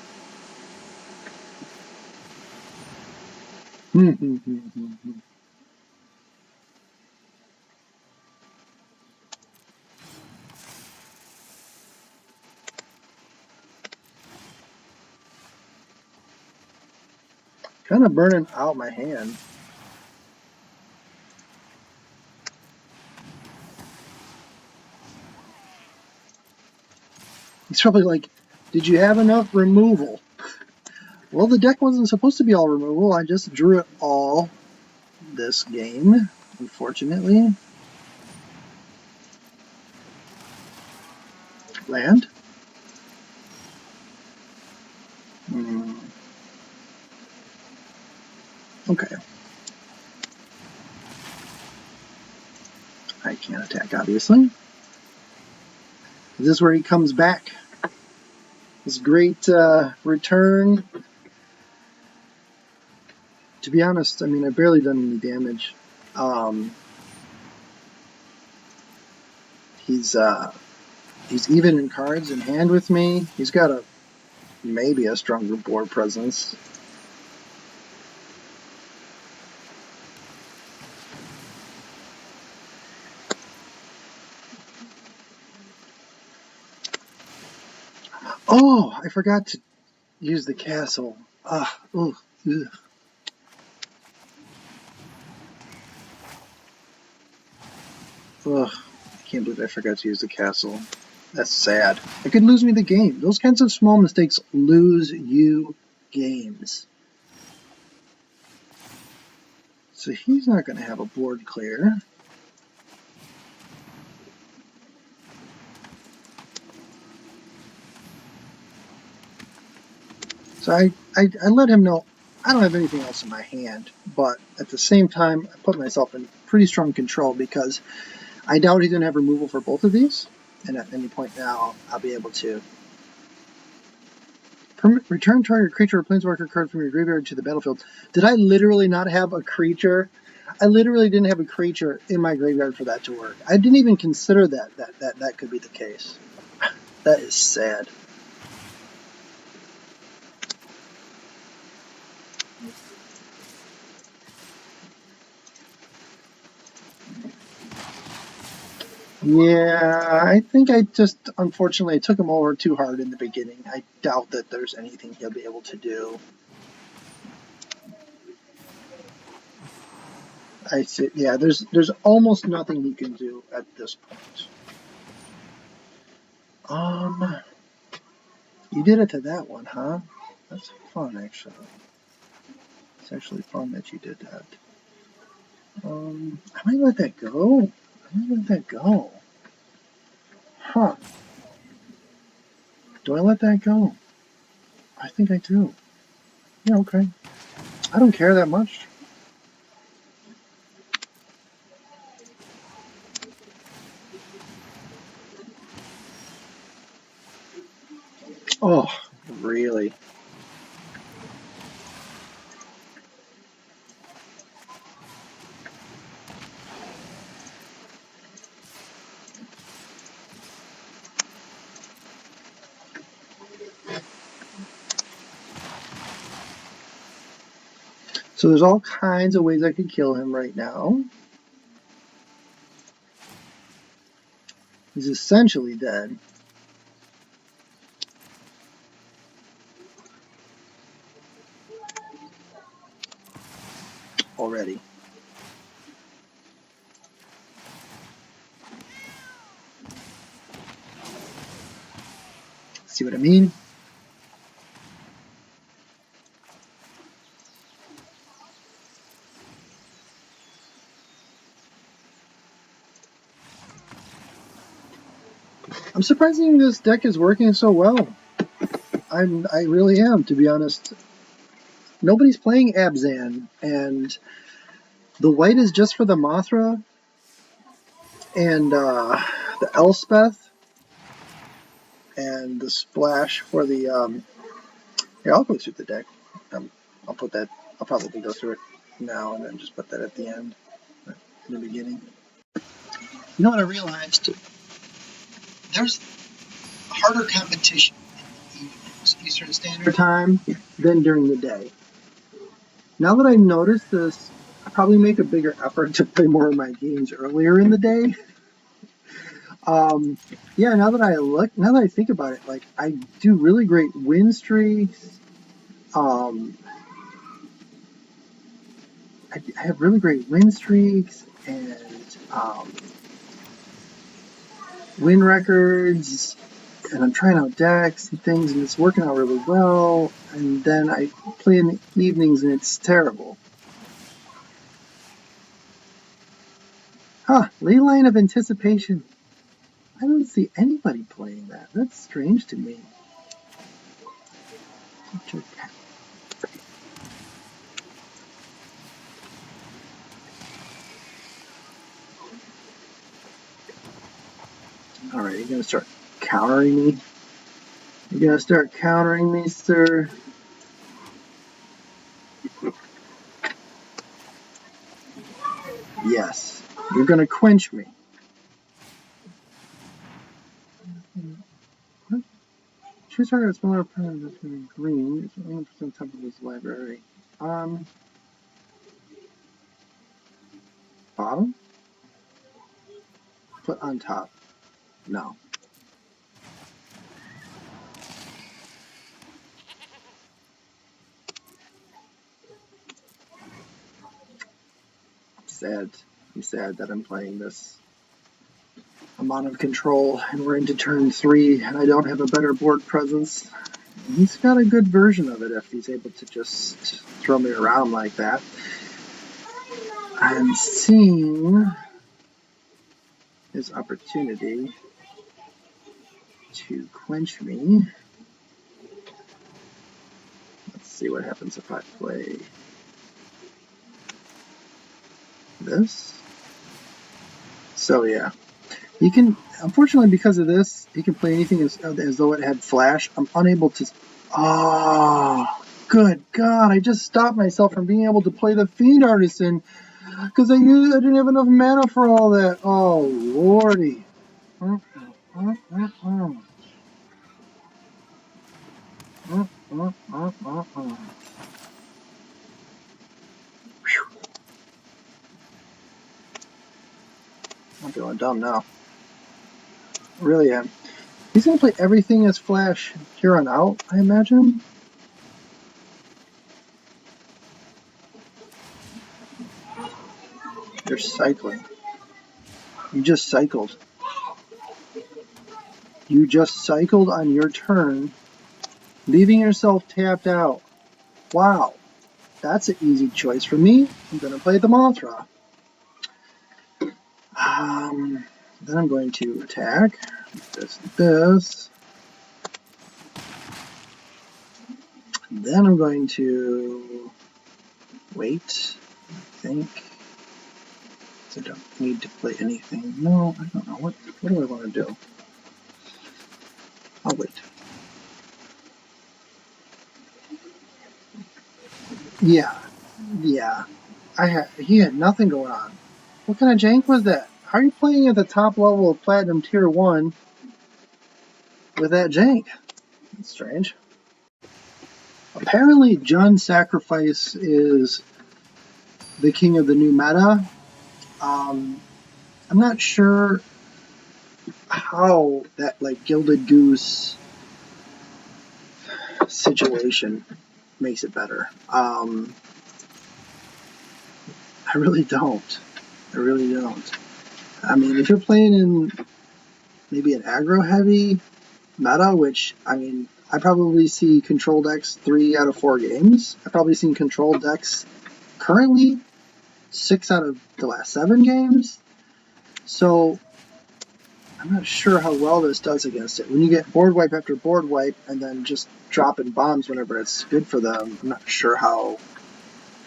Kind of burning out my hand. He's probably like, did you have enough removal? Well, the deck wasn't supposed to be all removal. I just drew it all this game, unfortunately. Land? Okay. I can't attack, obviously. Is this where he comes back? This great return. To be honest, I mean, I've barely done any damage. He's even in cards in hand with me. He's got maybe a stronger board presence. Oh, I forgot to use the castle. Ugh. Ugh. Ugh. I can't believe I forgot to use the castle. That's sad. It could lose me the game. Those kinds of small mistakes lose you games. So he's not going to have a board clear. So I let him know I don't have anything else in my hand, but at the same time, I put myself in pretty strong control because I doubt he's going to have removal for both of these, and at any point now, I'll be able to. Return target creature or planeswalker card from your graveyard to the battlefield. Did I literally not have a creature? I literally didn't have a creature in my graveyard for that to work. I didn't even consider that could be the case. That is sad. Yeah, I think I just, unfortunately, I took him over too hard in the beginning. I doubt that there's anything he'll be able to do. I see. Yeah, there's almost nothing he can do at this point. You did it to that one, huh? That's fun, actually. It's actually fun that you did that. I might let that go. I might let that go. Huh. Do I let that go? I think I do. Yeah, okay. I don't care that much. Oh, really? So there's all kinds of ways I could kill him right now. He's essentially dead. Already. See what I mean? I'm surprised this deck is working so well. I really am, to be honest. Nobody's playing Abzan, and the white is just for the Mothra and the Elspeth, and the splash for the. Here, I'll go through the deck. I'll put that. I'll probably go through it now and then just put that at the end, in the beginning. You know what I realized? There's harder competition in the evenings, Eastern Standard Time, than during the day. Now that I've noticed this, I probably make a bigger effort to play more of my games earlier in the day. Yeah, now that I think about it, like I do really great win streaks. Um, I have really great win streaks and win records, and I'm trying out decks and things, and it's working out really well. And then I play in the evenings, and it's terrible. Huh, Ley Line of Anticipation. I don't see anybody playing that. That's strange to me. Alright, you're gonna start countering me? You're gonna start countering me, sir? Yes. You're gonna quench me. Choose target smaller opponent between green. It's 100% top of this library. Bottom? Put on top. No. Sad. I'm sad that I'm playing this. I'm out of control, and we're into turn 3, and I don't have a better board presence. He's got a good version of it if he's able to just throw me around like that. I'm seeing his opportunity to quench me. Let's see what happens if I play this. So yeah, he can, unfortunately because of this, he can play anything as though it had flash. I'm unable to, oh, good God, I just stopped myself from being able to play the Fiend Artisan because I didn't have enough mana for all that. Oh, lordy. I'm going dumb now. I really am. He's going to play everything as Flash here on out, I imagine. You're cycling. You just cycled. You just cycled on your turn, leaving yourself tapped out. Wow. That's an easy choice for me. I'm going to play the Mothra. Then I'm going to attack. This. Then I'm going to wait, I think. I don't need to play anything. No, I don't know. What do I want to do? I'll wait. Yeah. He had nothing going on. What kind of jank was that? How are you playing at the top level of Platinum Tier 1 with that jank? That's strange. Apparently, Jund Sacrifice is the king of the new meta. I'm not sure how that Gilded Goose situation makes it better. I really don't. I mean, if you're playing in maybe an aggro heavy meta, which, I mean, I probably see control decks 3 out of 4 games. I've probably seen control decks currently 6 out of the last 7 games. So I'm not sure how well this does against it. When you get board wipe after board wipe and then just dropping bombs whenever it's good for them, I'm not sure how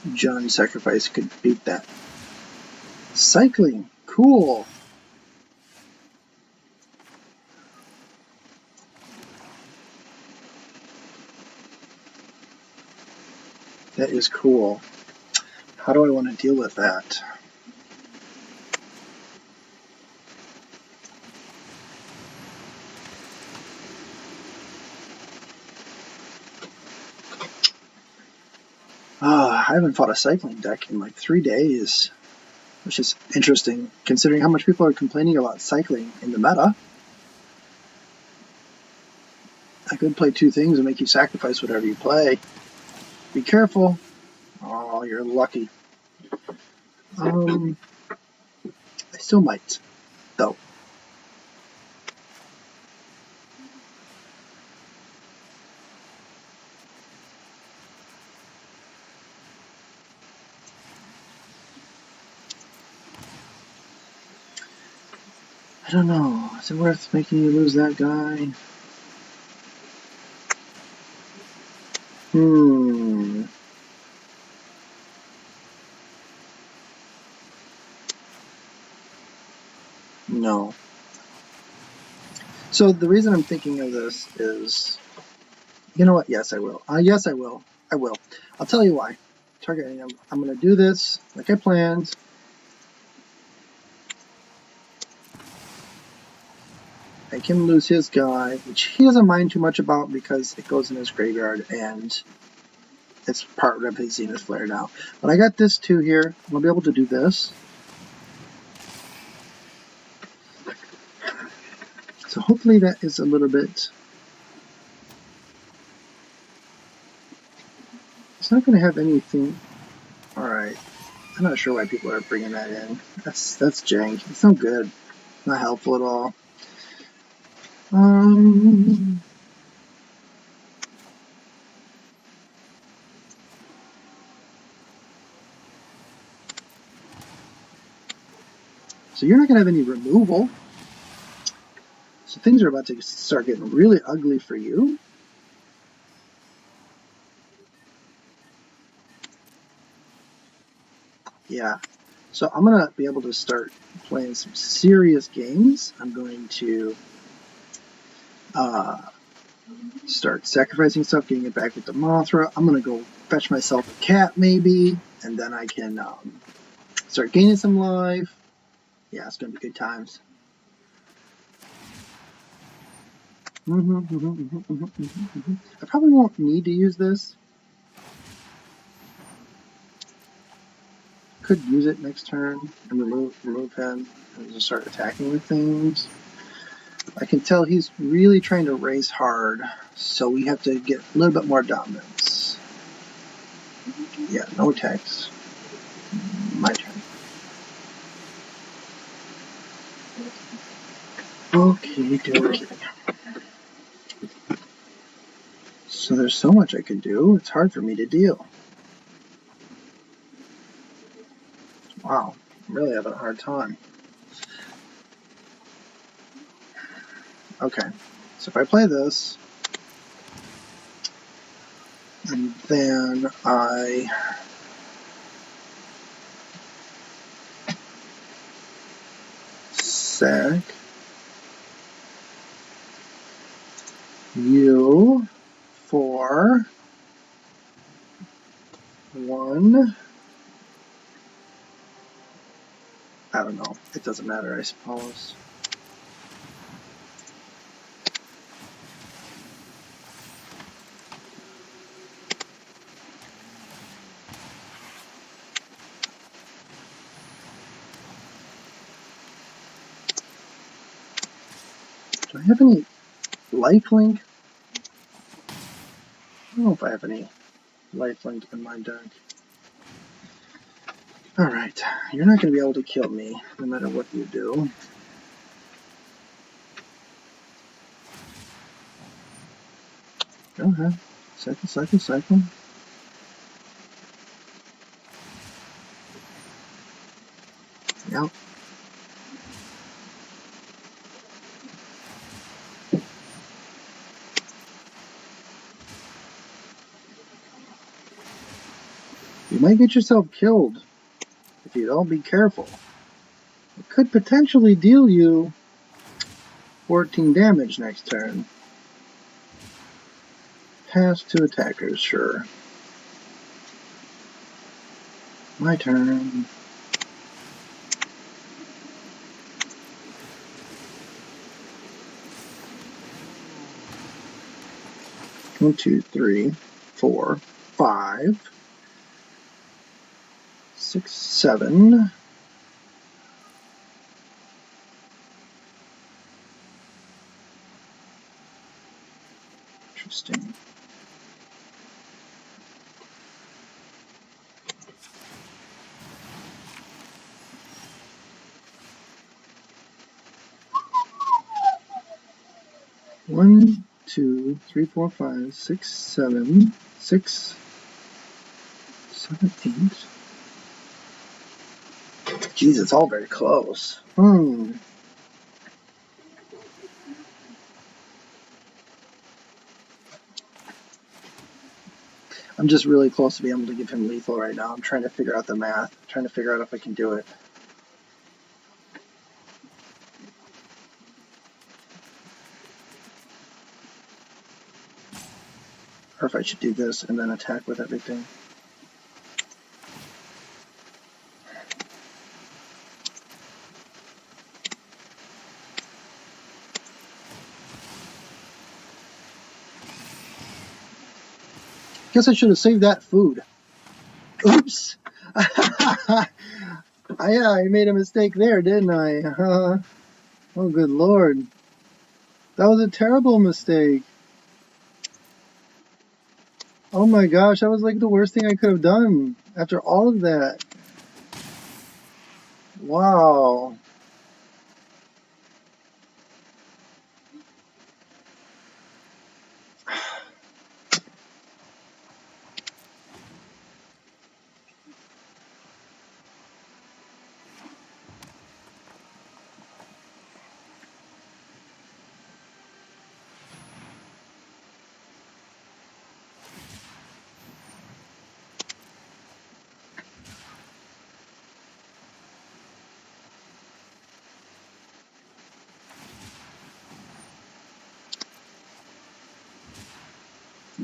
Jund Sacrifice could beat that. Cycling. Cool. That is cool. How do I want to deal with that? I haven't fought a cycling deck in like 3 days, which is interesting considering how much people are complaining about cycling in the meta. I could play 2 things and make you sacrifice whatever you play. Be careful. Oh, you're lucky. I still might, though. I don't know. Is it worth making you lose that guy? No. So the reason I'm thinking of this is, you know what? Yes, I will. Yes, I will. I will. I'll tell you why. Targeting him. I'm going to do this like I planned. Make him lose his guy, which he doesn't mind too much about because it goes in his graveyard and it's part of his Zenith Flare now. But I got this 2 here. I'm going to be able to do this. So hopefully that is a little bit... It's not going to have anything... Alright. I'm not sure why people are bringing that in. That's jank. It's no good. Not helpful at all. So you're not going to have any removal. So things are about to start getting really ugly for you. Yeah. So I'm going to be able to start playing some serious games. I'm going to start sacrificing stuff, getting it back with the Mothra. I'm going to go fetch myself a cat maybe, and then I can start gaining some life. Yeah, it's going to be good times. I probably won't need to use this. Could use it next turn and remove him and just start attacking with things. I can tell he's really trying to race hard, so we have to get a little bit more dominance. Yeah, no attacks. My turn. Okay, dokie. So there's so much I can do, it's hard for me to deal. Wow, I'm really having a hard time. Okay, so if I play this, and then I sack you for 1. I don't know. It doesn't matter, I suppose. Do I have any lifelink? I don't know if I have any lifelink in my deck. Alright, you're not going to be able to kill me, no matter what you do. Go ahead. Cycle. Yep. You might get yourself killed if you don't be careful. It could potentially deal you 14 damage next turn. Pass to attackers, sure. My turn. One, 2, 3, 4, 5, 6, 7. Interesting. One, 2, 3, 4, 5, 6, 7, 6, 7, 8. Jeez, it's all very close. I'm just really close to being able to give him lethal right now. I'm trying to figure out the math. I'm trying to figure out if I can do it. Or if I should do this and then attack with everything. Guess I should have saved that food. Oops! I made a mistake there, didn't I? Oh, good lord. That was a terrible mistake. Oh my gosh, that was like the worst thing I could have done after all of that. Wow.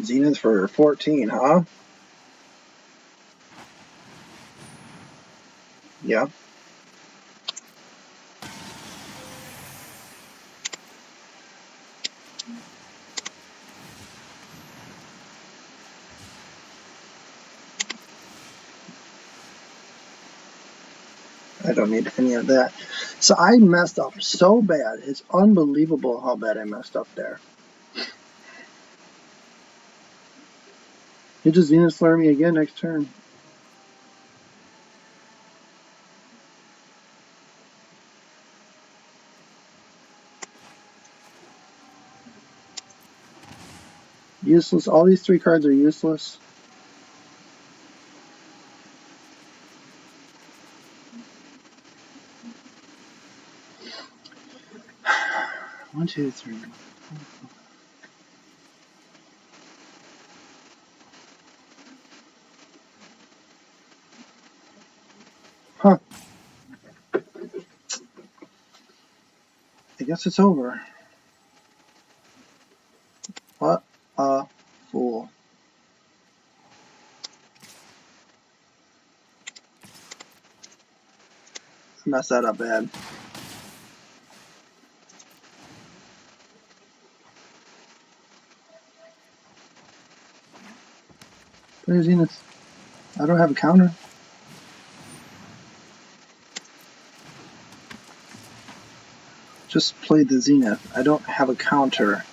Zenith for 14, huh? Yeah. I don't need any of that. So I messed up so bad. It's unbelievable how bad I messed up there. You just Venus Flare me again next turn. Useless. All these 3 cards are useless. One, two, three. Huh. I guess it's over. What a fool. I messed that up bad. Play Zenith. I don't have a counter. Just played the Zenith. I don't have a counter.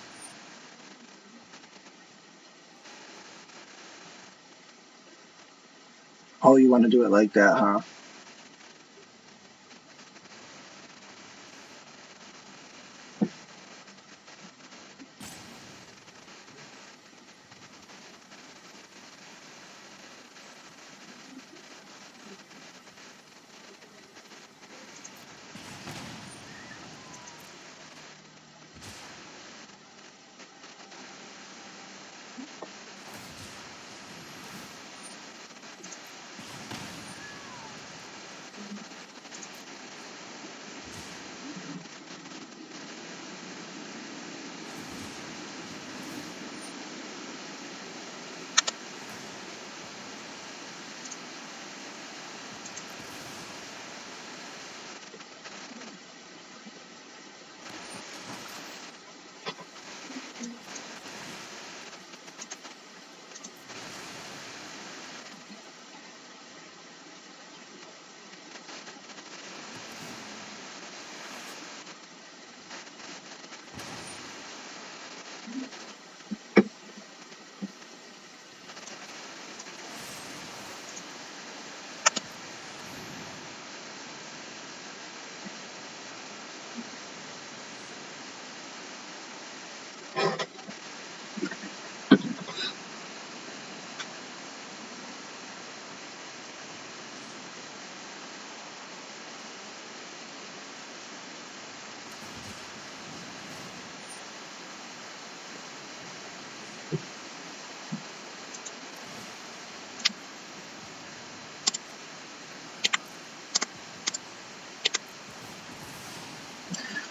Oh, you want to do it like that, huh?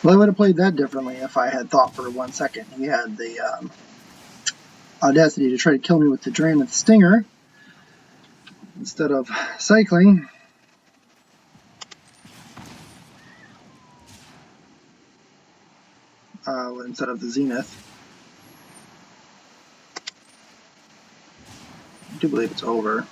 Well, I would have played that differently if I had thought for 1 second. He had the audacity to try to kill me with the Drain with the Stinger instead of cycling. Instead of the Zenith. I do believe it's over.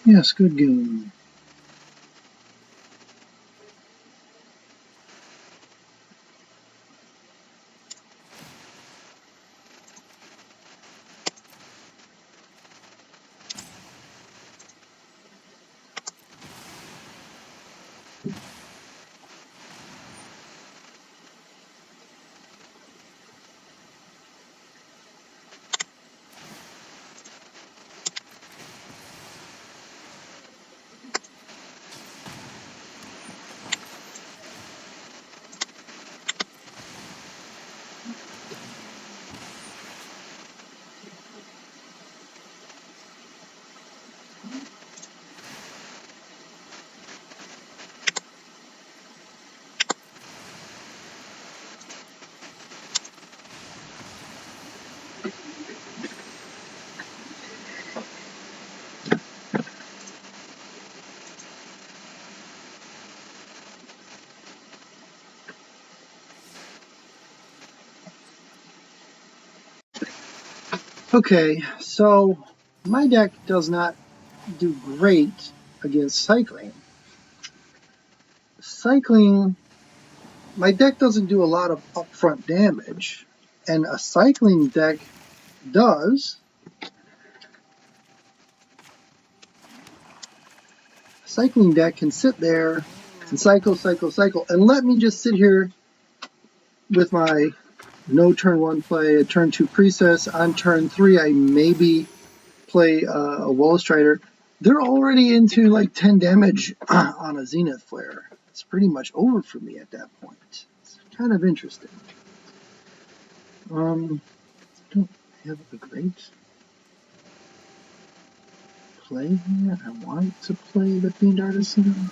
Yes, good game. Okay, so my deck does not do great against cycling. Cycling, my deck doesn't do a lot of upfront damage, and a cycling deck does. A cycling deck can sit there and cycle, and let me just sit here with my no turn 1 play, a turn 2 Priestess. On turn 3, I maybe play a Wall Strider. They're already into like 10 damage on a Zenith Flare. It's pretty much over for me at that point. It's kind of interesting. I don't have a great play here. I want to play the Fiend Artisan.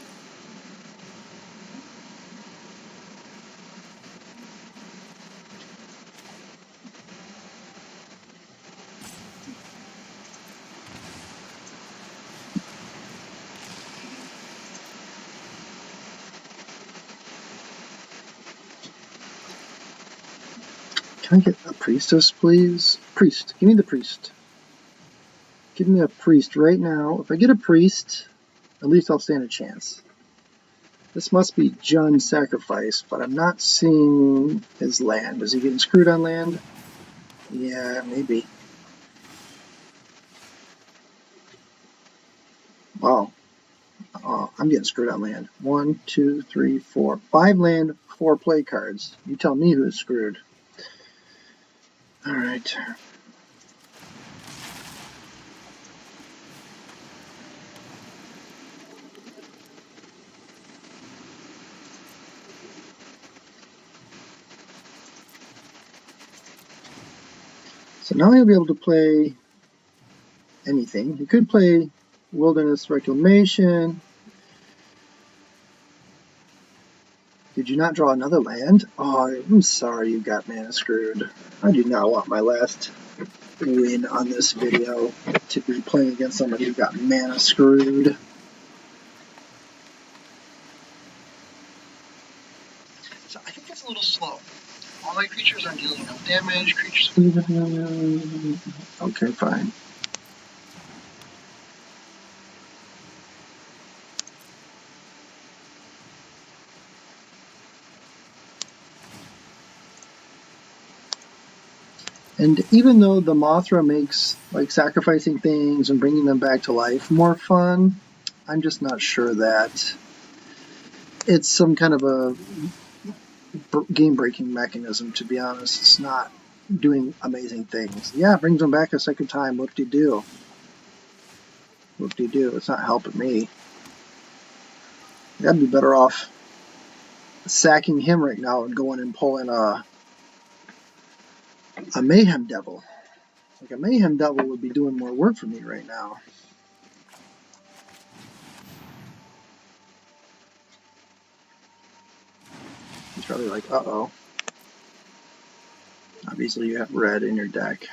Can I get a Priestess, please? Priest. Give me the Priest. Give me a Priest right now. If I get a Priest, at least I'll stand a chance. This must be Jun's Sacrifice, but I'm not seeing his land. Is he getting screwed on land? Yeah, maybe. Wow. I'm getting screwed on land. 1, 2, 3, 4. 5 land, 4 play cards. You tell me who's screwed. Alright. So now he'll be able to play anything. He could play Wilderness Reclamation. Did you not draw another land? Oh, I'm sorry you got mana screwed. I do not want my last win on this video to be playing against somebody who got mana screwed. So I think that's a little slow. All my creatures are dealing enough damage. Creatures. Okay, fine. And even though the Mothra makes like sacrificing things and bringing them back to life more fun, I'm just not sure that it's some kind of a game-breaking mechanism, to be honest. It's not doing amazing things. Yeah, it brings them back a second time. Whoop-de-doo. Whoop-de-doo. It's not helping me. I'd be better off sacking him right now and going and pulling a Mayhem Devil. Like a Mayhem Devil would be doing more work for me right now. He's probably like, uh-oh. Obviously you have red in your deck.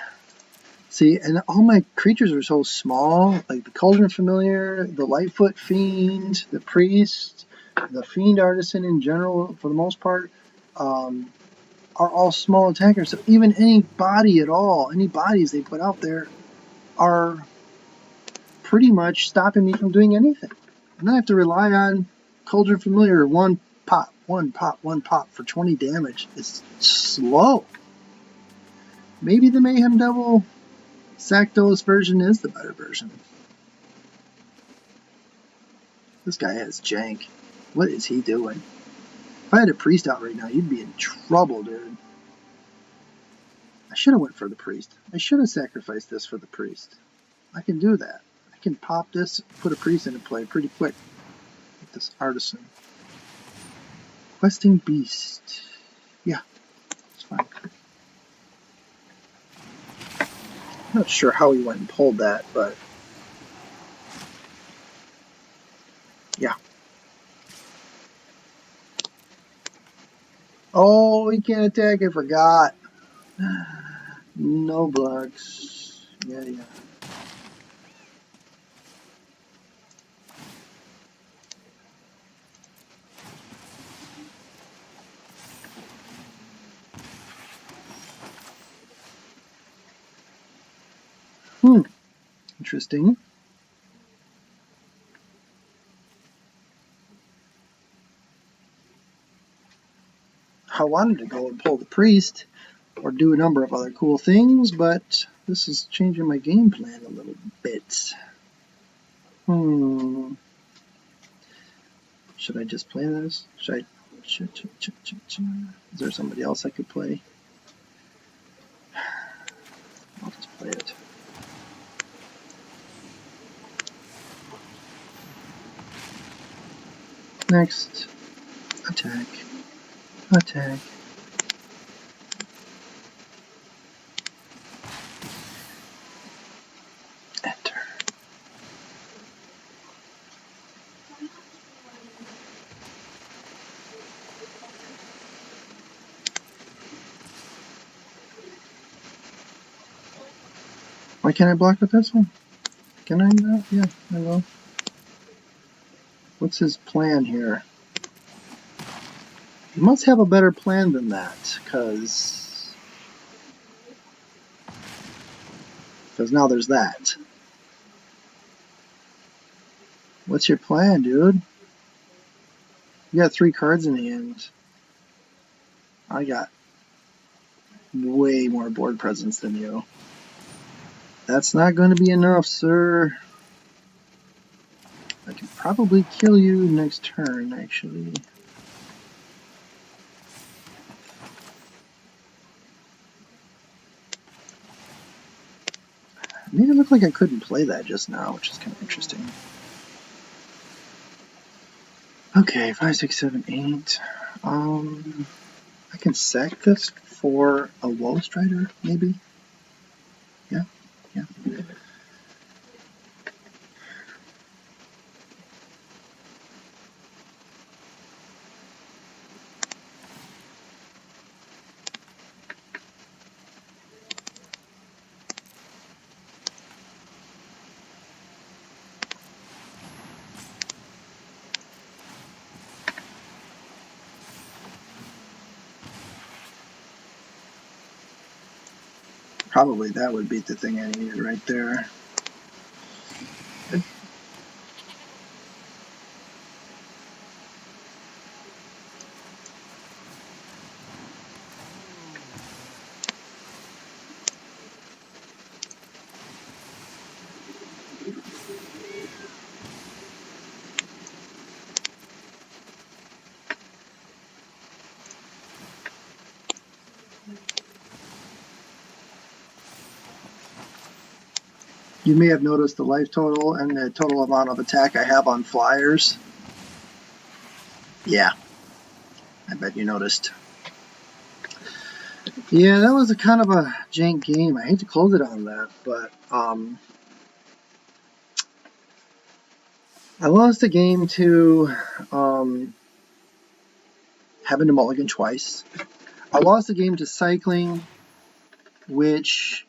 See, and all my creatures are so small, like the Cauldron Familiar, the Lightfoot Fiend, the Priest, the Fiend Artisan in general, for the most part, are all small attackers. So even any body at all, any bodies they put out there are pretty much stopping me from doing anything. And I have to rely on Cauldron Familiar, one pop for 20 damage. It's slow. Maybe the Mayhem Devil Sakdos version is the better version. This guy has jank. What is he doing? If I had a priest out right now, you'd be in trouble, dude. I should have went for the priest. I should have sacrificed this for the priest. I can do that. I can pop this, put a priest into play pretty quick with this artisan. Questing Beast. Yeah, it's fine. I'm not sure how he went and pulled that, but yeah. Oh, he can't attack, I forgot. No blocks. Yeah. Interesting. I wanted to go and pull the priest or do a number of other cool things, but this is changing my game plan a little bit. Should I just play this? Should I? Is there somebody else I could play? I'll just play it. Next. Attack. Attack. Enter. Why can't I block with this one? Can I not? Yeah, I will. What's his plan here? He must have a better plan than that, because now there's that. What's your plan, dude? You got 3 cards in the end. I got way more board presence than you. That's not going to be enough, sir. I can probably kill you next turn, actually. It made it look like I couldn't play that just now, which is kind of interesting. Okay, 5, 6, 7, 8. I can sack this for a Woe Strider, maybe? Yeah. Probably that would beat the thing I needed right there. You may have noticed the life total and the total amount of attack I have on flyers. Yeah, I bet you noticed. Yeah, that was a kind of a jank game. I hate to close it on that, but I lost a game to having to mulligan twice. I lost a game to cycling, which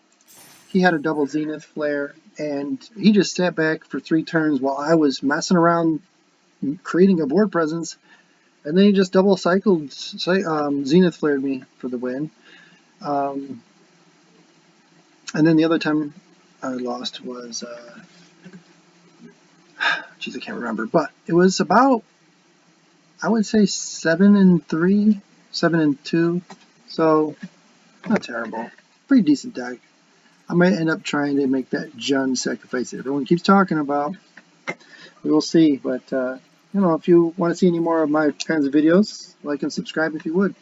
he had a double Zenith Flare, and he just sat back for 3 turns while I was messing around creating a board presence, and then he just double cycled, Zenith Flared me for the win. And then the other time I lost was, geez, I can't remember, but it was about, I would say 7-3, 7-2, so not terrible. Pretty decent deck. I might end up trying to make that Jund sacrifice that everyone keeps talking about. We will see, but you know, if you want to see any more of my kinds of videos, like and subscribe if you would.